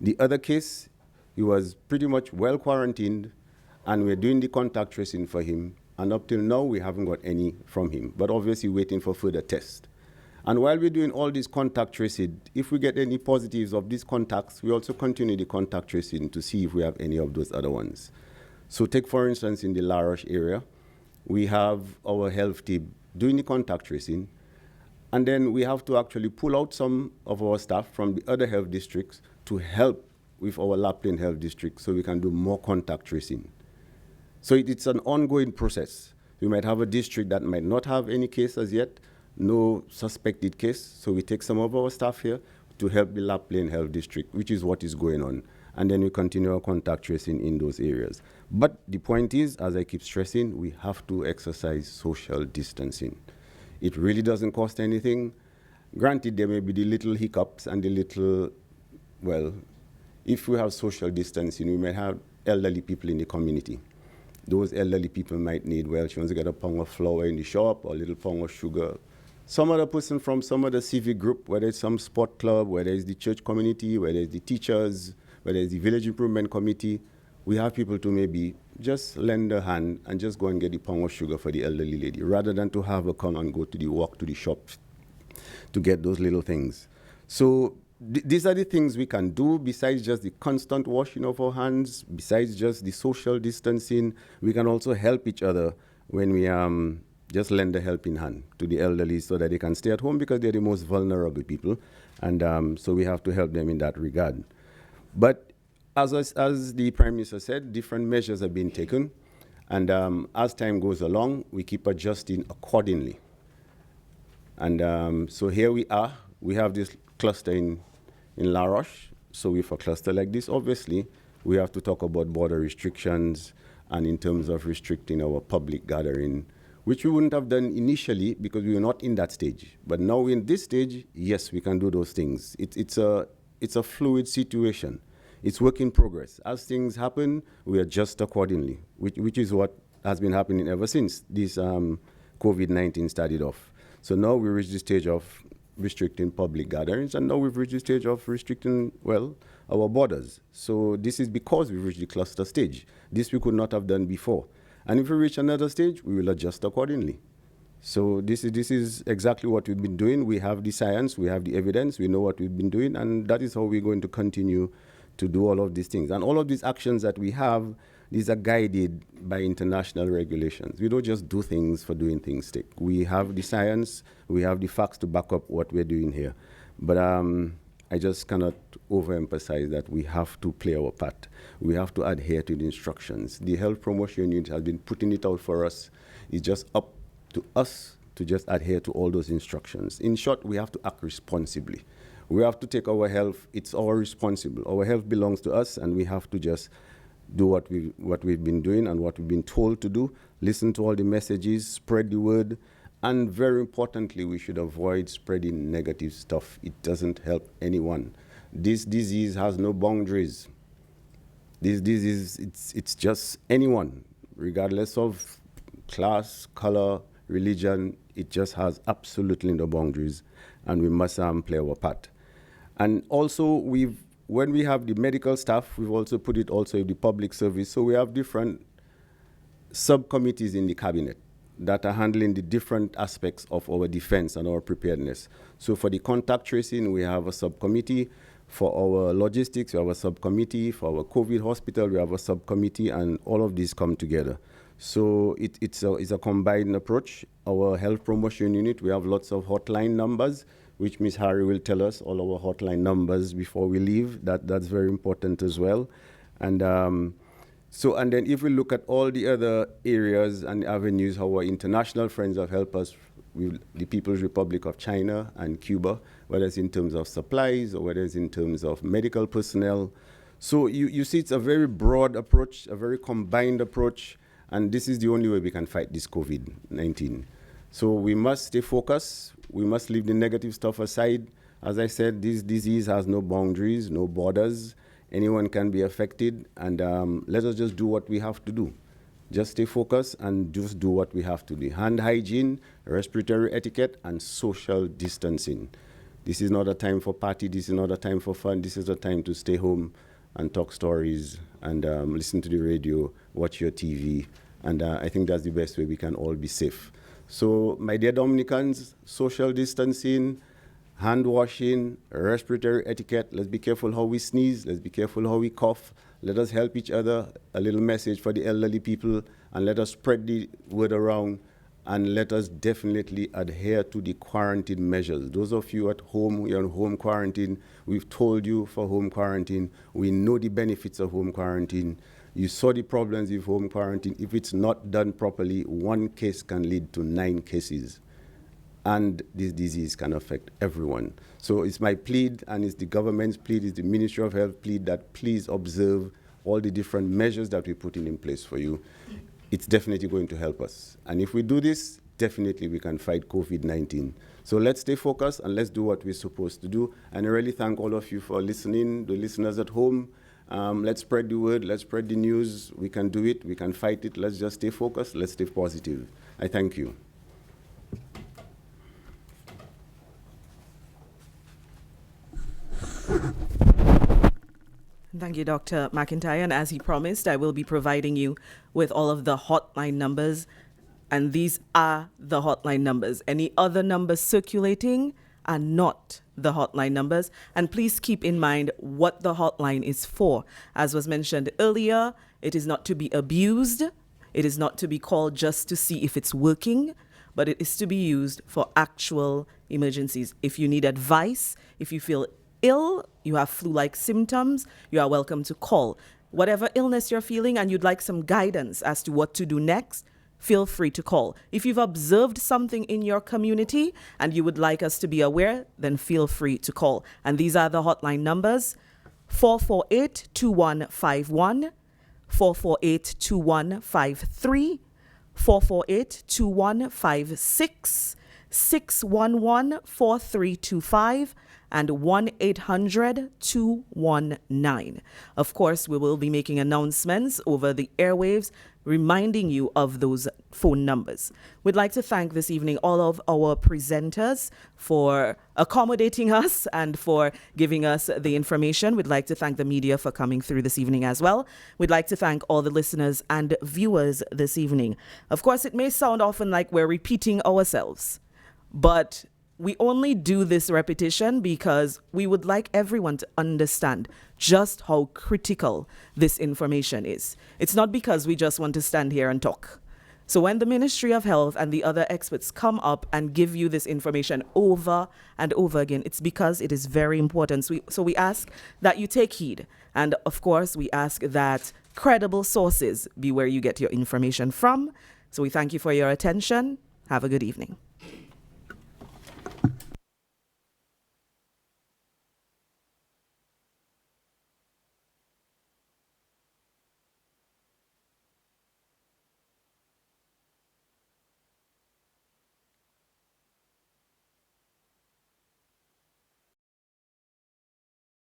The other case, he was pretty much well quarantined, and we're doing the contact tracing for him. And up till now, we haven't got any from him, but obviously waiting for further tests. And while we're doing all this contact tracing, if we get any positives of these contacts, we also continue the contact tracing to see if we have any of those other ones. So take, for instance, in the La Roche area, we have our health team doing the contact tracing, and then we have to actually pull out some of our staff from the other health districts to help with our La Plaine Health District so we can do more contact tracing. So it's an ongoing process. We might have a district that might not have any cases yet, no suspected case, so we take some of our staff here to help the La Plaine Health District, which is what is going on. And then we continue our contact tracing in those areas. But the point is, as I keep stressing, we have to exercise social distancing. It really doesn't cost anything. Granted, there may be the little hiccups and the little, well, if we have social distancing, we may have elderly people in the community. Those elderly people might need, well, she wants to get a pound of flour in the shop or a little pound of sugar. Some other person from some other civic group, whether it's some sport club, whether it's the church community, whether it's the teachers, whether it's the village improvement committee, we have people to maybe just lend a hand and just go and get the pound of sugar for the elderly lady, rather than to have her come and go to the walk to the shop to get those little things. So these are the things we can do besides just the constant washing of our hands, besides just the social distancing. We can also help each other when we just lend a helping hand to the elderly so that they can stay at home, because they're the most vulnerable people. And so we have to help them in that regard. But as the Prime Minister said, different measures have been taken. And as time goes along, we keep adjusting accordingly. And so here we are. We have this cluster in La Roche. So with a cluster like this, obviously, we have to talk about border restrictions and in terms of restricting our public gathering, which we wouldn't have done initially because we were not in that stage. But now we're in this stage, yes, we can do those things. It's a fluid situation. It's work in progress. As things happen, we adjust accordingly, which is what has been happening ever since this COVID-19 started off. So now we reach the stage of restricting public gatherings, and now we've reached the stage of restricting, well, our borders. So this is because we've reached the cluster stage. This we could not have done before. And if we reach another stage, we will adjust accordingly. So this is exactly what we've been doing. We have the science, we have the evidence, we know what we've been doing, and that is how we're going to continue to do all of these things. And all of these actions that we have, these are guided by international regulations. We don't just do things for doing things sake. We have the science, we have the facts to back up what we're doing here. But I just cannot overemphasize that we have to play our part. We have to adhere to the instructions. The health promotion unit has been putting it out for us. It's just up to us to just adhere to all those instructions. In short, we have to act responsibly. We have to take our health, it's our responsible. Our health belongs to us, and we have to just do what we've been doing and what we've been told to do, listen to all the messages, spread the word, and very importantly, we should avoid spreading negative stuff. It doesn't help anyone. This disease has no boundaries. This disease, it's just anyone, regardless of class, color, religion, it just has absolutely no boundaries, and we must play our part. And also, when we have the medical staff, we've also put it also in the public service. So we have different subcommittees in the cabinet that are handling the different aspects of our defense and our preparedness. So for the contact tracing, we have a subcommittee. For our logistics, we have a subcommittee. For our COVID hospital, we have a subcommittee, and all of these come together. So it's a combined approach. Our health promotion unit, we have lots of hotline numbers, which Ms. Harry will tell us all our hotline numbers before we leave. That's very important as well. And then if we look at all the other areas and avenues, how our international friends have helped us with the People's Republic of China and Cuba, whether it's in terms of supplies or whether it's in terms of medical personnel. So you see it's a very broad approach, a very combined approach, and this is the only way we can fight this COVID-19. So we must stay focused. We must leave the negative stuff aside. As I said, this disease has no boundaries, no borders. Anyone can be affected, and let us just do what we have to do. Just stay focused and just do what we have to do. Hand hygiene, respiratory etiquette, and social distancing. This is not a time for party. This is not a time for fun. This is a time to stay home and talk stories and listen to the radio, watch your TV. And I think that's the best way we can all be safe. So, my dear Dominicans, social distancing, hand washing, respiratory etiquette. Let's be careful how we sneeze. Let's be careful how we cough. Let us help each other. A little message for the elderly people, and let us spread the word around, and let us definitely adhere to the quarantine measures. Those of you at home, you're on home quarantine, we've told you for home quarantine. We know the benefits of home quarantine. You saw the problems with home quarantine. If it's not done properly, one case can lead to 9 cases. And this disease can affect everyone. So it's my plead, and it's the government's plead, it's the Ministry of Health plead, that please observe all the different measures that we're putting in place for you. It's definitely going to help us. And if we do this, definitely we can fight COVID-19. So let's stay focused and let's do what we're supposed to do. And I really thank all of you for listening, the listeners at home. Let's spread the word, let's spread the news. We can do it, we can fight it. Let's just stay focused, let's stay positive. I thank you. Thank you, Dr. McIntyre. And as he promised, I will be providing you with all of the hotline numbers. And these are the hotline numbers. Any other numbers circulating are not the hotline numbers. And please keep in mind what the hotline is for. As was mentioned earlier, it is not to be abused. It is not to be called just to see if it's working, but it is to be used for actual emergencies. If you need advice, if you feel ill, you have flu-like symptoms, you are welcome to call. Whatever illness you're feeling and you'd like some guidance as to what to do next, feel free to call. If you've observed something in your community and you would like us to be aware, then feel free to call. And these are the hotline numbers: 448-2151, 448-2153, 448-2156, 611-4325, and 1-800-219. Of course, we will be making announcements over the airwaves, reminding you of those phone numbers. We'd like to thank this evening all of our presenters for accommodating us and for giving us the information. We'd like to thank the media for coming through this evening as well. We'd like to thank all the listeners and viewers this evening. Of course, it may sound often like we're repeating ourselves, but we only do this repetition because we would like everyone to understand just how critical this information is. It's not because we just want to stand here and talk. So when the Ministry of Health and the other experts come up and give you this information over and over again, it's because it is very important. So we ask that you take heed. And of course, we ask that credible sources be where you get your information from. So we thank you for your attention. Have a good evening.